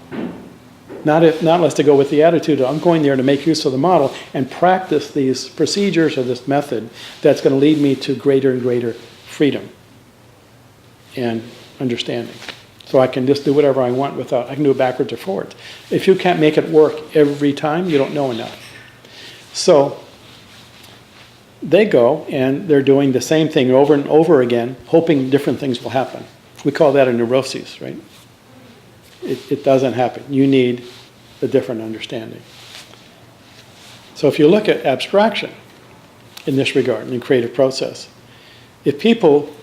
Not unless they go with the attitude of, I'm going there to make use of the model and practice these procedures or this method that's going to lead me to greater and greater freedom and understanding. So I can just do whatever I want I can do it backwards or forwards. If you can't make it work every time, you don't know enough. So they go and they're doing the same thing over and over again, hoping different things will happen. We call that a neuroses, right? It doesn't happen. You need a different understanding. So if you look at abstraction in this regard, in the creative process, if people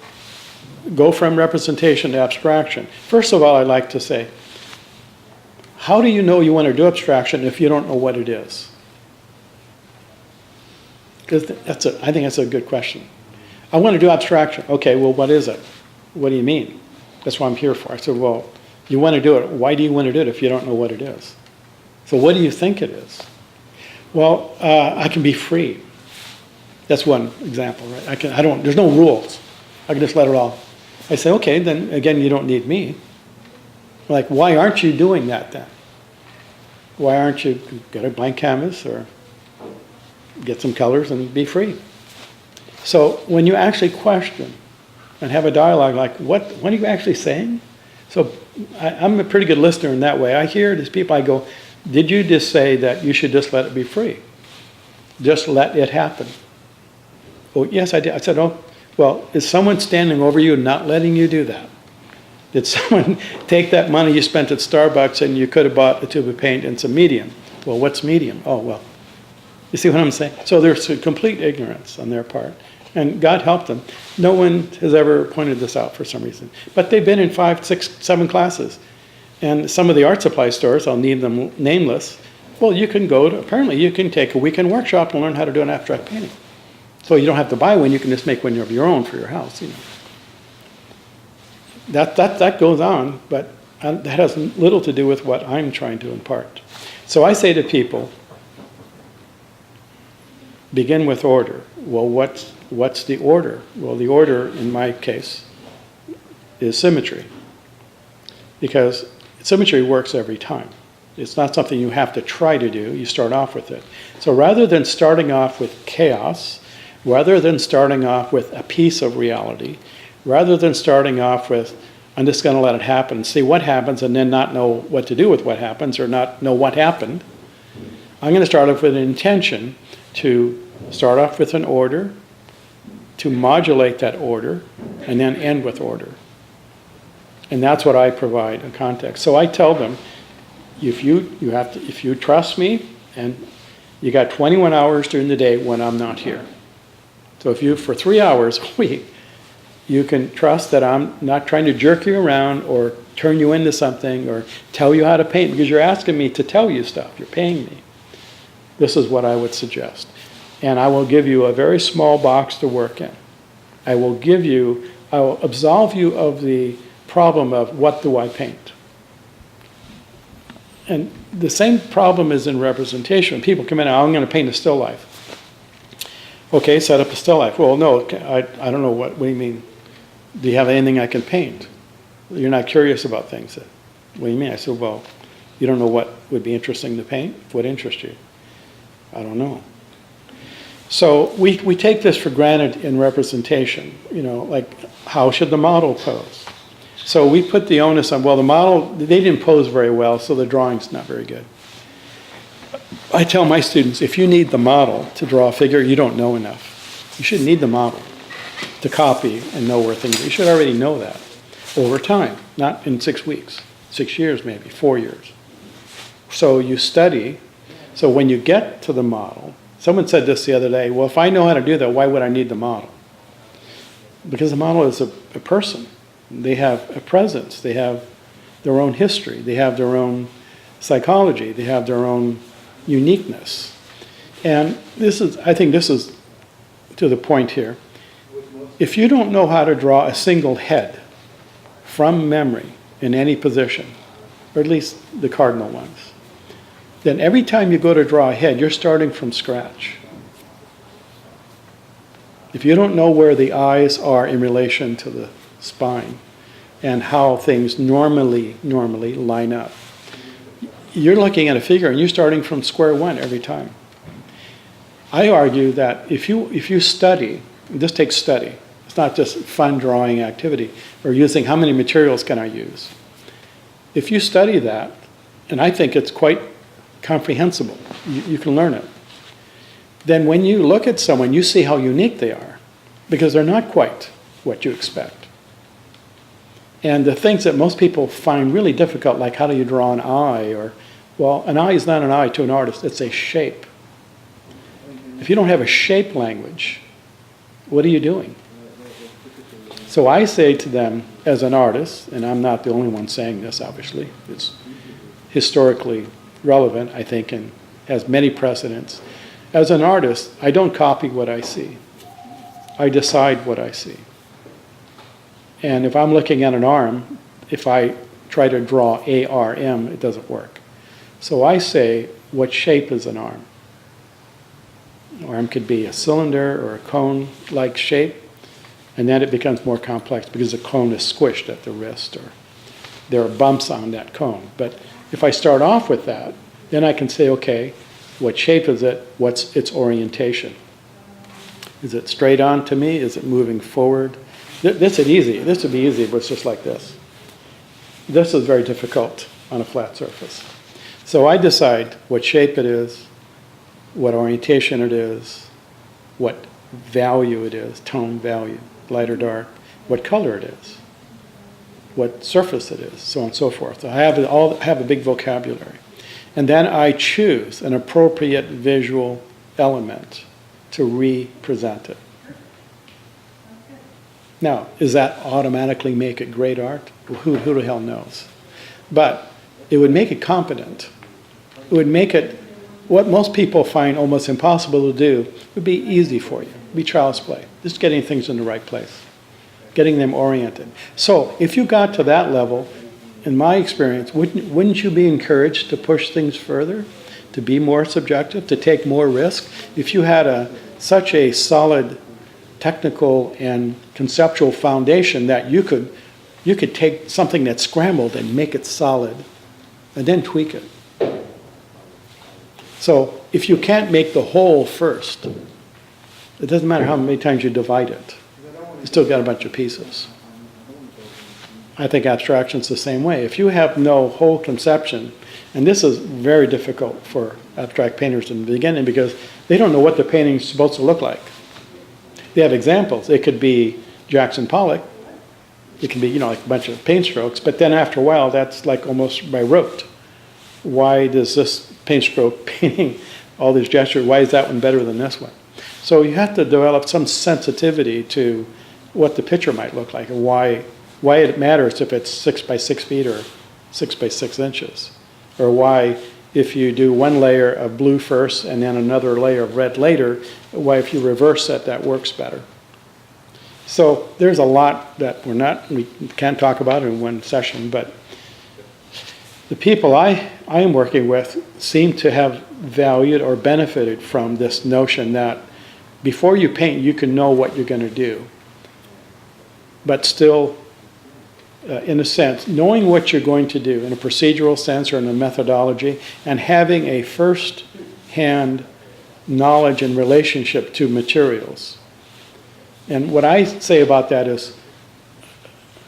go from representation to abstraction, first of all, I'd like to say, how do you know you want to do abstraction if you don't know what it is? Because I think that's a good question. I want to do abstraction. Okay, well, what is it? What do you mean? That's what I'm here for. I said, well, you want to do it. Why do you want to do it if you don't know what it is? So what do you think it is? Well, I can be free. That's one example, right? There's no rules. I can just let it all. I say, okay, then again, you don't need me. Like, why aren't you doing that then? Why aren't you get a blank canvas or get some colors and be free? So when you actually question and have a dialogue like, what are you actually saying? So I'm a pretty good listener in that way. I hear these people, I go, did you just say that you should just let it be free? Just let it happen. Oh, yes, I did. I said, oh, well, is someone standing over you not letting you do that? Did someone take that money you spent at Starbucks and you could have bought a tube of paint and some medium? Well, what's medium? Oh, well, you see what I'm saying? So there's a complete ignorance on their part. And God help them. No one has ever pointed this out for some reason. But they've been in 5, 6, 7 classes. And some of the art supply stores, I'll need them nameless, well, you can apparently you can take a weekend workshop and learn how to do an abstract painting. So you don't have to buy one, you can just make one of your own for your house, you know. That goes on, but that has little to do with what I'm trying to impart. So I say to people, begin with order. Well, what's the order? Well, the order, in my case, is symmetry. Because symmetry works every time. It's not something you have to try to do. You start off with it. So rather than starting off with chaos, rather than starting off with a piece of reality, rather than starting off with, I'm just going to let it happen, see what happens, and then not know what to do with what happens or not know what happened, I'm going to start off with an intention to start off with an order, to modulate that order, and then end with order. And that's what I provide a context. So I tell them, if you trust me, and you got 21 hours during the day when I'm not here. So if you, for 3 hours a week, you can trust that I'm not trying to jerk you around or turn you into something or tell you how to paint because you're asking me to tell you stuff. You're paying me. This is what I would suggest. And I will give you a very small box to work in. I will absolve you of the problem of what do I paint. And the same problem is in representation. People come in, I'm going to paint a still life. Okay, set up a still life. Well, no, I don't know what do you mean? Do you have anything I can paint? You're not curious about things. What do you mean? I said, well, you don't know what would be interesting to paint? What interests you? I don't know. So we take this for granted in representation, like how should the model pose? So we put the onus on, well, the model, they didn't pose very well, so the drawing's not very good. I tell my students, if you need the model to draw a figure, you don't know enough. You shouldn't need the model to copy and know where things are. You should already know that over time, not in 6 weeks, 6 years maybe, 4 years. So you study. So when you get to the model, Someone said this the other day, well, if I know how to do that, why would I need the model? Because the model is a person. They have a presence. They have their own history. They have their own psychology. They have their own uniqueness. And I think this is to the point here. If you don't know how to draw a single head from memory in any position, or at least the cardinal ones, then every time you go to draw a head, you're starting from scratch. If you don't know where the eyes are in relation to the spine and how things normally line up, you're looking at a figure and you're starting from square one every time. I argue that if you study, this takes study. It's not just fun drawing activity or using how many materials can I use. If you study that, and I think it's quite comprehensible, you can learn it, then when you look at someone, you see how unique they are, because they're not quite what you expect. And the things that most people find really difficult, like how do you draw an eye, or, well, an eye is not an eye to an artist, it's a shape. If you don't have a shape language, what are you doing? So I say to them, as an artist, and I'm not the only one saying this, obviously, it's historically relevant, I think, and has many precedents. As an artist, I don't copy what I see. I decide what I see. And if I'm looking at an arm, if I try to draw ARM, it doesn't work. So I say, what shape is an arm? An arm could be a cylinder or a cone-like shape, and then it becomes more complex because the cone is squished at the wrist, or there are bumps on that cone. But if I start off with that, then I can say, okay, what shape is it? What's its orientation? Is it straight on to me? Is it moving forward? This would be easy if it's just like this. This is very difficult on a flat surface. So I decide what shape it is, what orientation it is, what value it is, tone value, light or dark, what color it is, what surface it is, so on and so forth. So I have a big vocabulary. And then I choose an appropriate visual element to represent it. Now, does that automatically make it great art? Well, who the hell knows? But it would make it competent. It would make it, what most people find almost impossible to do, would be easy for you. It'd be child's play. Just getting things in the right place. Getting them oriented. So, if you got to that level, in my experience, wouldn't you be encouraged to push things further? To be more subjective? To take more risk? If you had such a solid technical and conceptual foundation that you could take something that's scrambled and make it solid and then tweak it. So if you can't make the whole first, it doesn't matter how many times you divide it. You still got a bunch of pieces. I think abstraction's the same way. If you have no whole conception, and this is very difficult for abstract painters in the beginning because they don't know what the painting's supposed to look like. They have examples. It could be Jackson Pollock. It can be, like a bunch of paint strokes, but then after a while, that's like almost by rote. Why does this paint stroke painting, all these gestures, why is that one better than this one? So you have to develop some sensitivity to what the picture might look like and why it matters if it's 6 by 6 feet or 6 by 6 inches, or why if you do one layer of blue first and then another layer of red later, why if you reverse that works better. So there's a lot that we can't talk about in one session, but the people I am working with seem to have valued or benefited from this notion that before you paint, you can know what you're going to do, but still, in a sense, knowing what you're going to do in a procedural sense or in a methodology, and having a first-hand knowledge and relationship to materials. And what I say about that is,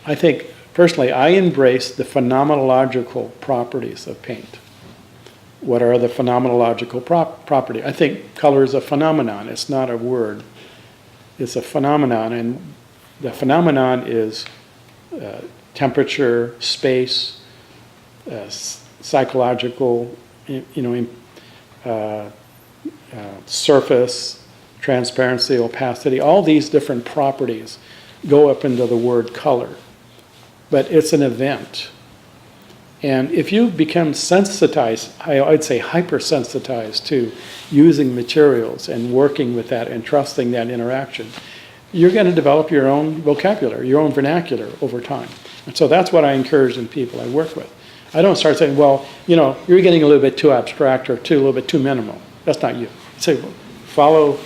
I think, personally, I embrace the phenomenological properties of paint. What are the phenomenological properties? I think color is a phenomenon. It's not a word. It's a phenomenon, and the phenomenon is temperature, space, psychological, surface, transparency, opacity, all these different properties go up into the word color. But it's an event. And if you become sensitized, I'd say hypersensitized to using materials and working with that and trusting that interaction, you're going to develop your own vocabulary, your own vernacular over time. And so that's what I encourage in people I work with. I don't start saying, well, you're getting a little bit too abstract or a little bit too minimal. That's not you. I say, well, follow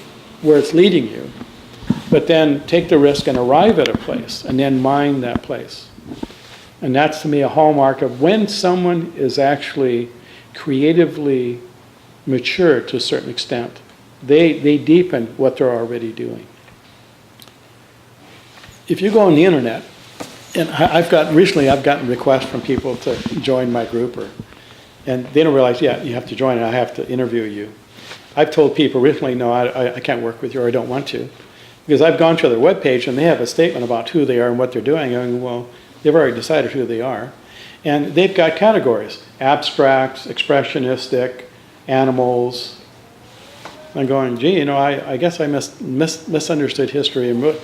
where it's leading you, but then take the risk and arrive at a place and then mine that place. And that's to me a hallmark of when someone is actually creatively mature to a certain extent, they deepen what they're already doing. If you go on the internet, and recently I've gotten requests from people to join my group, and they don't realize, yeah, you have to join it, I have to interview you. I've told people recently, no, I can't work with you, or I don't want to. Because I've gone to their webpage and they have a statement about who they are and what they're doing. I mean, well, they've already decided who they are. And they've got categories: abstracts, expressionistic, animals. I'm going, gee, I guess I misunderstood history. And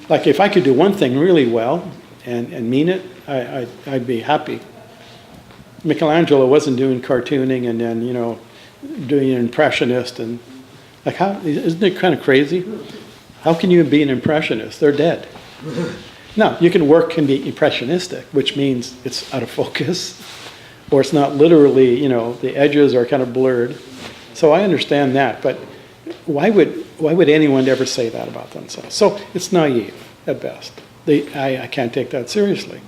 like, if I could do one thing really well and mean it, I'd be happy. Michelangelo wasn't doing cartooning and then, doing an impressionist. And like, isn't it kind of crazy? How can you be an impressionist? They're dead. No, can be impressionistic, which means it's out of focus, or it's not literally, the edges are kind of blurred. So I understand that, but why would anyone ever say that about themselves? So it's naive at best. I can't take that seriously.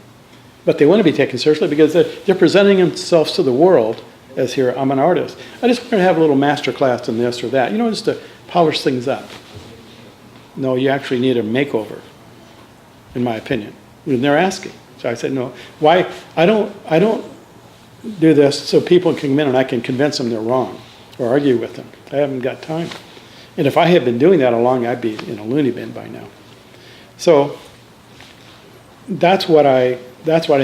But they want to be taken seriously because they're presenting themselves to the world as, here, I'm an artist. I just want to have a little master class in this or that, just to polish things up. No, you actually need a makeover, in my opinion. And they're asking. So I said, no, why? I don't do this so people can come in and I can convince them they're wrong or argue with them. I haven't got time. And if I had been doing that along, I'd be in a loony bin by now. So that's what I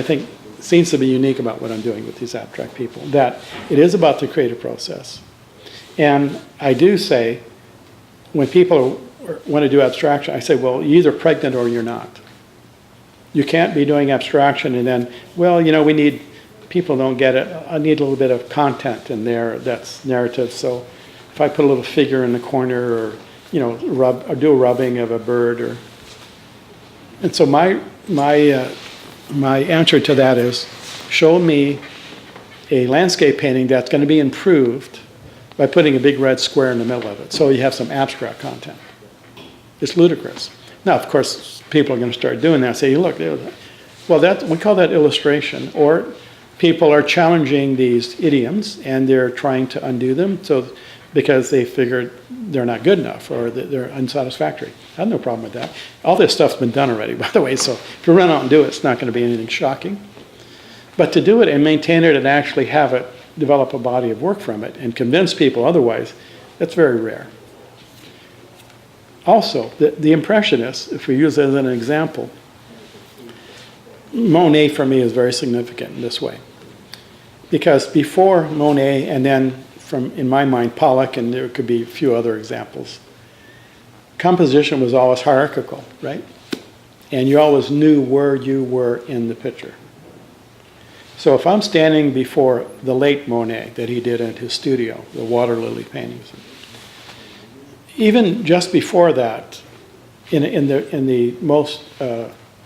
think seems to be unique about what I'm doing with these abstract people, that it is about the creative process. And I do say, when people want to do abstraction, I say, well, you're either pregnant or you're not. You can't be doing abstraction and then, well, people don't get it. I need a little bit of content in there that's narrative. So if I put a little figure in the corner or, do a rubbing of a bird and so my answer to that is, show me a landscape painting that's going to be improved by putting a big red square in the middle of it. So you have some abstract content. It's ludicrous. Now, of course, people are going to start doing that. Say, look, well, we call that illustration. Or people are challenging these idioms and they're trying to undo them. So because they figured they're not good enough or that they're unsatisfactory. I have no problem with that. All this stuff's been done already, by the way, so if you run out and do it, it's not going to be anything shocking. But to do it and maintain it and actually have it develop a body of work from it and convince people otherwise, that's very rare. Also, the Impressionists, if we use it as an example, Monet for me is very significant in this way. Because before Monet and then in my mind, Pollock, and there could be a few other examples, composition was always hierarchical, right? And you always knew where you were in the picture. So if I'm standing before the late Monet that he did in his studio, the water lily paintings, even just before that, in the most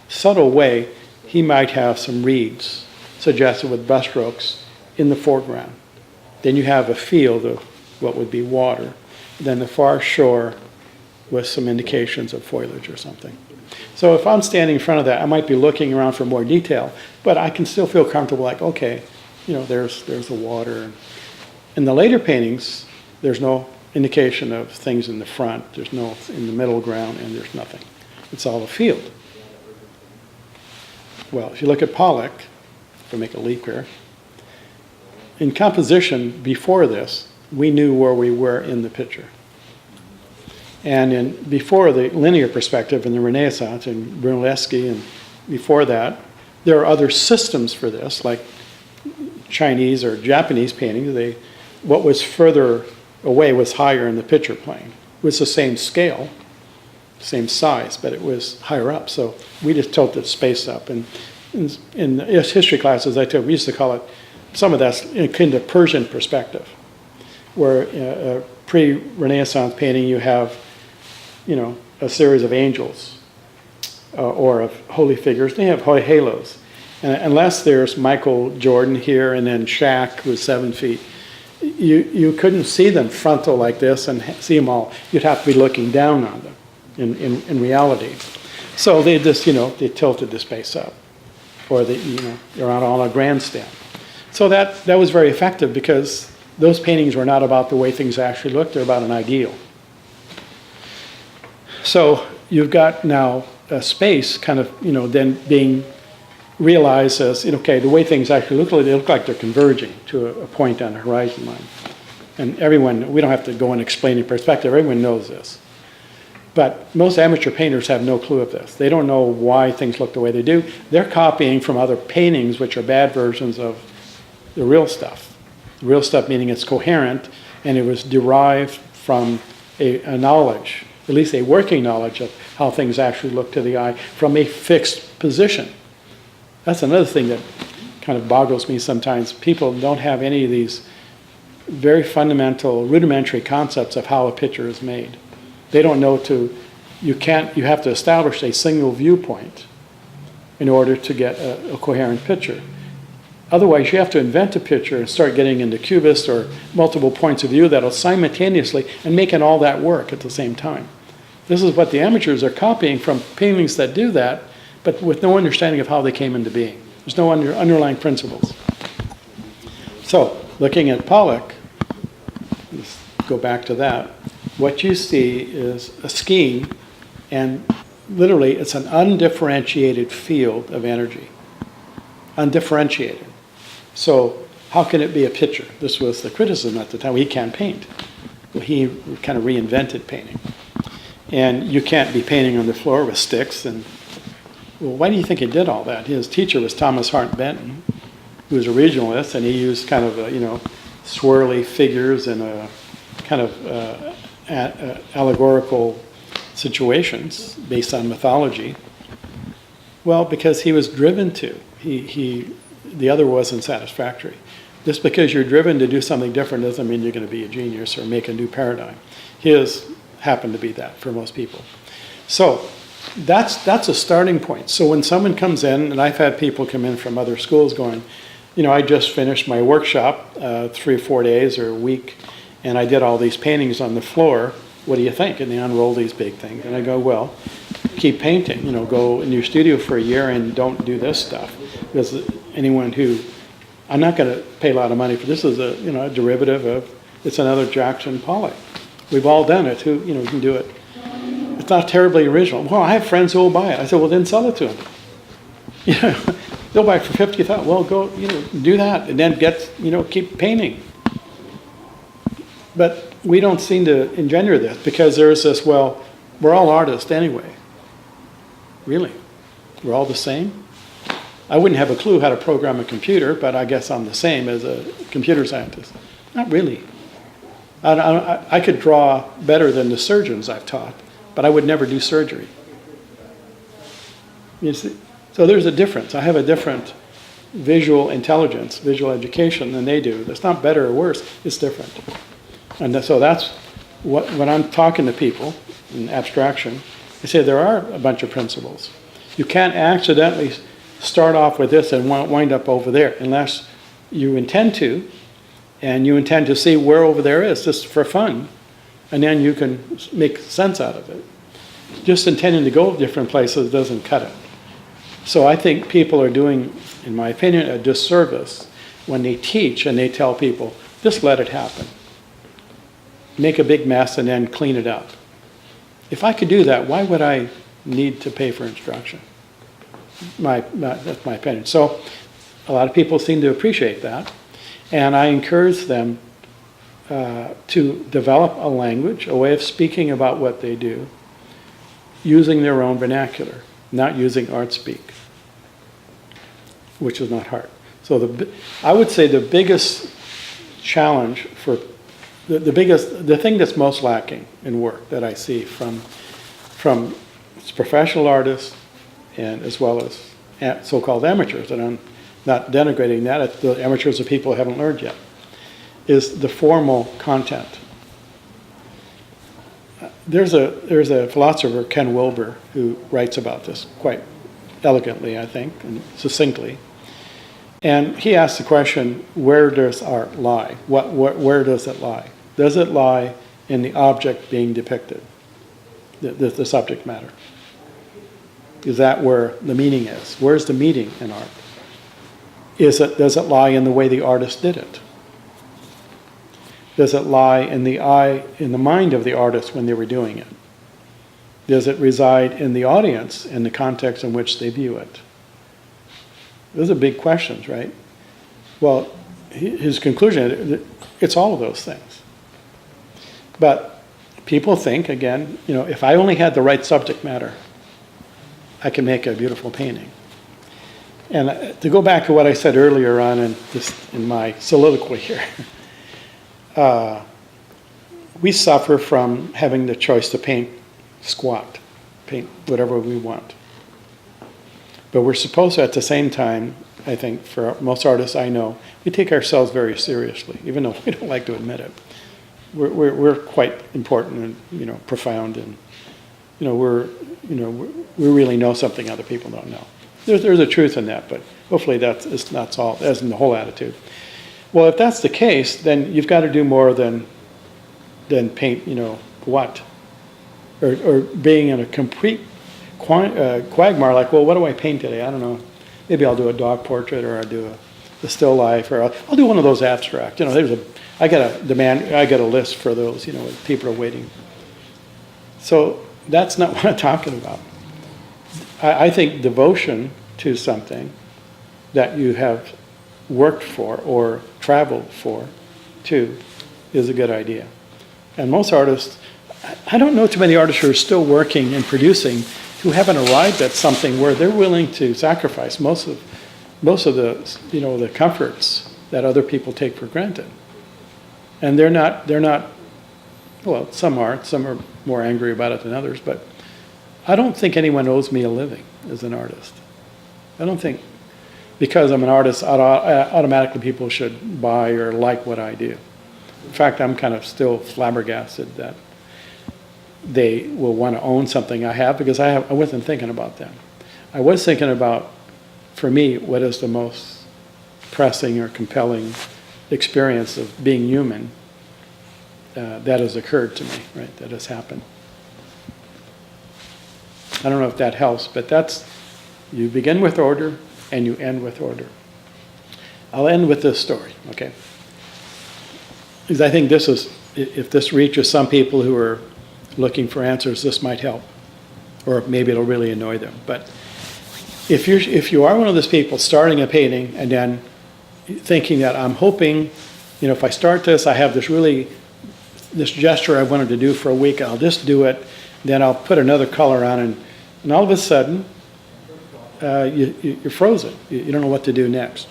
subtle way, he might have some reeds suggested with brushstrokes in the foreground. Then you have a field of what would be water. Then the far shore with some indications of foliage or something. So if I'm standing in front of that, I might be looking around for more detail, but I can still feel comfortable like, okay, there's the water. In the later paintings, there's no indication of things in the front, there's no in the middle ground, and there's nothing. It's all a field. Well, if you look at Pollock, if I make a leap here, in composition before this, we knew where we were in the picture. And before the linear perspective in the Renaissance and Brunelleschi and before that, there are other systems for this, like Chinese or Japanese painting. What was further away was higher in the picture plane. It was the same scale, same size, but it was higher up. So we just tilted space up. And in history classes, we used to call it, some of that's akin to Persian perspective, where a pre-Renaissance painting you have, a series of angels or of holy figures. They have halos. And unless there's Michael Jordan here and then Shaq, who's 7 feet, you couldn't see them frontal like this and see them all. You'd have to be looking down on them in reality. So they just, they tilted the space up, or they're out on a grandstand. So that was very effective because those paintings were not about the way things actually looked, they're about an ideal. So you've got now a space kind of, then being realized as, okay, the way things actually look, they look like they're converging to a point on the horizon line. And everyone, we don't have to go and explain in perspective, everyone knows this. But most amateur painters have no clue of this. They don't know why things look the way they do. They're copying from other paintings, which are bad versions of the real stuff. The real stuff meaning it's coherent, and it was derived from a knowledge, at least a working knowledge of how things actually look to the eye from a fixed position. That's another thing that kind of boggles me sometimes. People don't have any of these very fundamental, rudimentary concepts of how a picture is made. They don't know you have to establish a single viewpoint in order to get a coherent picture. Otherwise, you have to invent a picture and start getting into cubist or multiple points of view that'll simultaneously and making all that work at the same time. This is what the amateurs are copying from paintings that do that, but with no understanding of how they came into being. There's no underlying principles. So, looking at Pollock, let's go back to that. What you see is a scheme, and literally it's an undifferentiated field of energy. Undifferentiated. So how can it be a picture? This was the criticism at the time. He can't paint. Well, he kind of reinvented painting. And you can't be painting on the floor with sticks. And well, why do you think he did all that? His teacher was Thomas Hart Benton, who was a regionalist, and he used kind of swirly figures and a kind of allegorical situations based on mythology. Well, because he was driven to. The other wasn't satisfactory. Just because you're driven to do something different doesn't mean you're going to be a genius or make a new paradigm. His happened to be that for most people. So that's a starting point. So when someone comes in, and I've had people come in from other schools going, I just finished my workshop 3 or 4 days or a week, and I did all these paintings on the floor. What do you think? And they unroll these big things. And I go, well, keep painting. Go in your studio for a year and don't do this stuff. Because anyone who, I'm not going to pay a lot of money for this, is a derivative of, it's another Jackson Pollock. We've all done it. Who can do it. It's not terribly original. Well, I have friends who will buy it. I said, well, then sell it to them. They'll buy it for $50,000. Well, go, do that, and then keep painting. But we don't seem to engender this because there's this, well, we're all artists anyway. Really? We're all the same? I wouldn't have a clue how to program a computer, but I guess I'm the same as a computer scientist. Not really. I could draw better than the surgeons I've taught, but I would never do surgery. You see? So there's a difference. I have a different visual intelligence, visual education than they do. That's not better or worse, it's different. And so that's when I'm talking to people in abstraction, I say there are a bunch of principles. You can't accidentally start off with this and wind up over there unless you intend to, and you intend to see where over there is, just for fun, and then you can make sense out of it. Just intending to go different places doesn't cut it. So I think people are doing, in my opinion, a disservice when they teach and they tell people, just let it happen. Make a big mess and then clean it up. If I could do that, why would I need to pay for instruction? That's my opinion. So a lot of people seem to appreciate that, and I encourage them to develop a language, a way of speaking about what they do, using their own vernacular, not using art speak, which is not hard. So I would say the biggest challenge for the thing that's most lacking in work that I see from professional artists and as well as so-called amateurs, and I'm not denigrating that, the amateurs are people who haven't learned yet, is the formal content. There's a philosopher, Ken Wilber, who writes about this quite elegantly, I think, and succinctly. And he asks the question, where does art lie? Where does it lie? Does it lie in the object being depicted, the subject matter? Is that where the meaning is? Where's the meaning in art? Does it lie in the way the artist did it? Does it lie in the mind of the artist when they were doing it? Does it reside in the audience, in the context in which they view it? Those are big questions, right? Well, his conclusion, it's all of those things. But people think, again, if I only had the right subject matter, I can make a beautiful painting. And to go back to what I said earlier on in my soliloquy here, we suffer from having the choice to paint squat, paint whatever we want. But we're supposed to, at the same time, I think, for most artists I know, we take ourselves very seriously, even though we don't like to admit it. We're quite important and profound, and we really know something other people don't know. There's a truth in that, but hopefully that's not all, as in the whole attitude. Well, if that's the case, then you've got to do more than paint, what? Or being in a complete quagmire, like, well, what do I paint today? I don't know. Maybe I'll do a dog portrait, or I'll do a still life, or I'll do one of those abstract. I got a list for those, people are waiting. So that's not what I'm talking about. I think devotion to something that you have worked for or traveled to is a good idea. And most artists, I don't know too many artists who are still working and producing who haven't arrived at something where they're willing to sacrifice most of the the comforts that other people take for granted. And they're not well, some are more angry about it than others, but I don't think anyone owes me a living as an artist. I don't think because I'm an artist, automatically people should buy or like what I do. In fact, I'm kind of still flabbergasted that they will want to own something I have, because I wasn't thinking about them. I was thinking about, for me, what is the most pressing or compelling experience of being human that has occurred to me, right? That has happened. I don't know if that helps, but you begin with order and you end with order. I'll end with this story, okay? Because I think if this reaches some people who are looking for answers, this might help. Or maybe it'll really annoy them. But if you are one of those people starting a painting and then thinking that I'm hoping, if I start this, I have this gesture I wanted to do for a week, I'll just do it, then I'll put another color on, and all of a sudden, you're frozen. You don't know what to do next.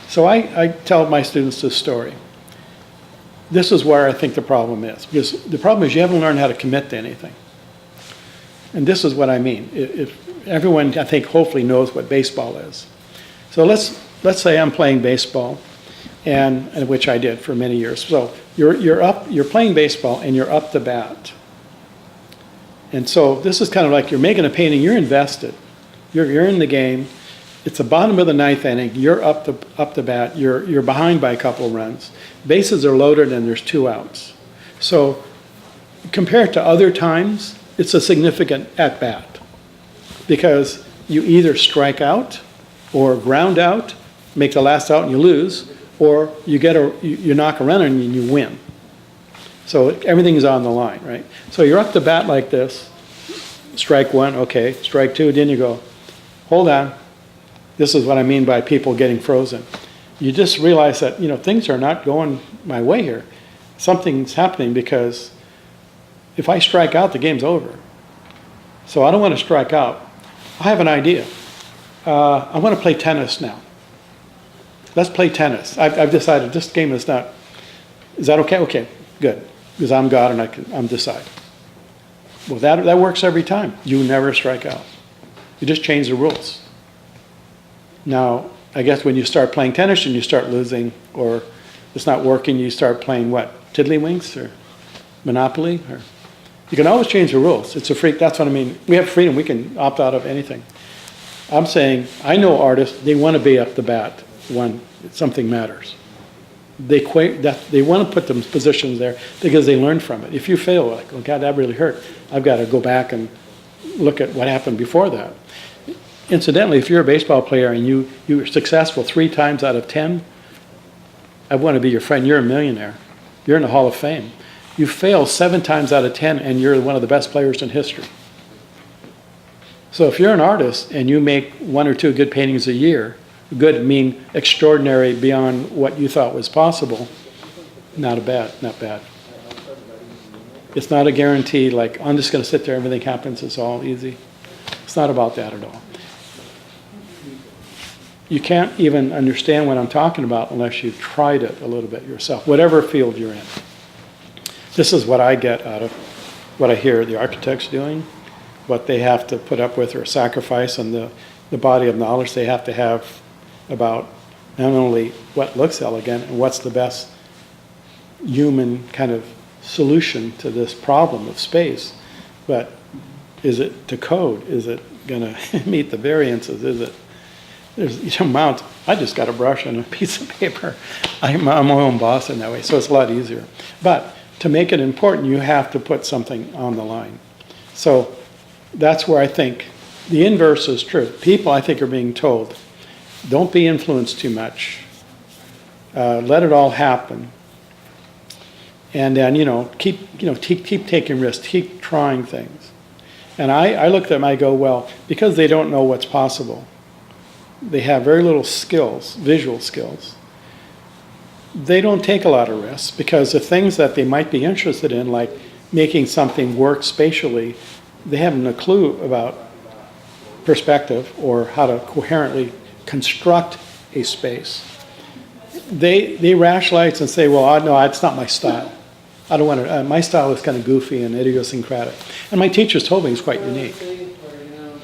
So I tell my students this story. This is where I think the problem is. Because the problem is you haven't learned how to commit to anything. And this is what I mean. If everyone, I think, hopefully knows what baseball is. So let's say I'm playing baseball, and which I did for many years. So you're playing baseball and you're up to bat. And so this is kind of like you're making a painting, you're invested. You're in the game. It's the bottom of the ninth inning. You're up to bat. You're behind by a couple of runs. Bases are loaded and there's 2 outs. So compared to other times, it's a significant at bat, because you either strike out or ground out, make the last out and you lose, or you knock a runner and you win. So everything is on the line, right? So you're up to bat like this. Strike 1, okay. Strike 2, then you go, hold on. This is what I mean by people getting frozen. You just realize that, things are not going my way here. Something's happening, because if I strike out, the game's over. So I don't want to strike out. I have an idea. I want to play tennis now. Let's play tennis. I've decided this game is not, is that okay? Okay. Good, because I'm God and I'm decide. Well, that works every time. You never strike out. You just change the rules. Now, I guess when you start playing tennis and you start losing, or it's not working, you start playing what? Tiddlywinks or Monopoly? Or you can always change the rules. It's a freak. That's what I mean. We have freedom. We can opt out of anything. I'm saying, I know artists, they want to be up the bat when something matters. They want to put them positions there because they learn from it. If you fail, like, oh God, that really hurt, I've got to go back and look at what happened before that. Incidentally, if you're a baseball player and you're successful 3 times out of 10, I want to be your friend. You're a millionaire. You're in the Hall of Fame. You fail 7 times out of 10 and you're one of the best players in history. So if you're an artist and you make 1 or 2 good paintings a year, good mean extraordinary beyond what you thought was possible, not bad. It's not a guarantee like, I'm just going to sit there, everything happens, it's all easy. It's not about that at all. You can't even understand what I'm talking about unless you've tried it a little bit yourself, whatever field you're in. This is what I get out of what I hear the architects doing, what they have to put up with or sacrifice, and the body of knowledge they have to have about not only what looks elegant and what's the best human kind of solution to this problem of space, but is it to code? Is it going to meet the variances? Is it? There's amount. I just got a brush and a piece of paper. I'm my own boss in that way, so it's a lot easier. But to make it important, you have to put something on the line. So that's where I think the inverse is true. People, I think, are being told, don't be influenced too much. Let it all happen. And then, keep taking risks, keep trying things. And I look at them, I go, well, because they don't know what's possible, they have very little skills, visual skills. They don't take a lot of risks because the things that they might be interested in, like making something work spatially, they haven't a clue about perspective or how to coherently construct a space. They rationalize and say, well, no, it's not my style. I don't want to, my style is kind of goofy and idiosyncratic. And my teachers told me it's quite unique.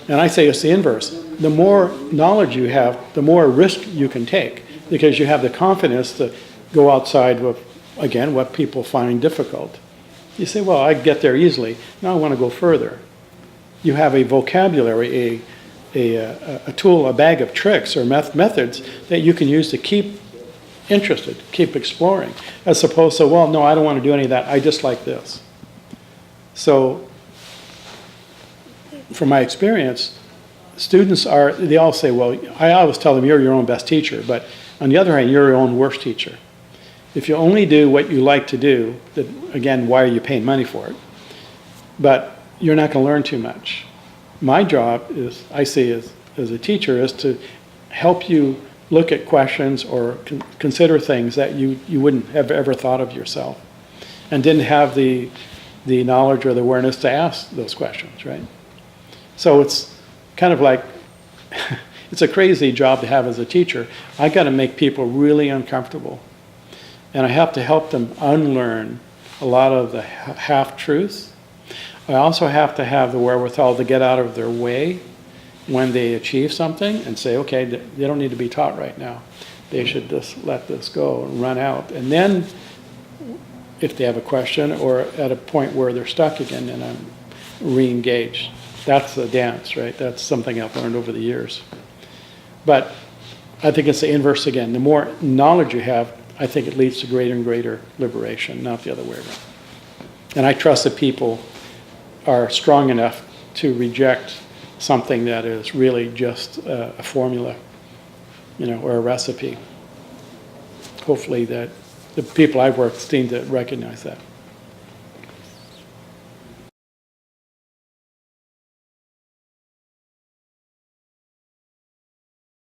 And I say it's the inverse. The more knowledge you have, the more risk you can take because you have the confidence to go outside with, again, what people find difficult. You say, well, I get there easily. Now I want to go further. You have a vocabulary, a tool, a bag of tricks or methods that you can use to keep interested, keep exploring, as opposed to, well, no, I don't want to do any of that. I just like this. So from my experience, students they all say, well, I always tell them you're your own best teacher, but on the other hand, you're your own worst teacher. If you only do what you like to do, then again, why are you paying money for it? But you're not going to learn too much. My job is, I see as a teacher, is to help you look at questions or consider things that you wouldn't have ever thought of yourself and didn't have the knowledge or the awareness to ask those questions, right? So it's kind of like, it's a crazy job to have as a teacher. I got to make people really uncomfortable. And I have to help them unlearn a lot of the half-truths. I also have to have the wherewithal to get out of their way when they achieve something and say, okay, they don't need to be taught right now. They should just let this go and run out. And then if they have a question or at a point where they're stuck again, then I'm re-engaged. That's the dance, right? That's something I've learned over the years. But I think it's the inverse again. The more knowledge you have, I think it leads to greater and greater liberation, not the other way around. And I trust that people are strong enough to reject something that is really just a formula, or a recipe. Hopefully that the people I've worked with seem to recognize that.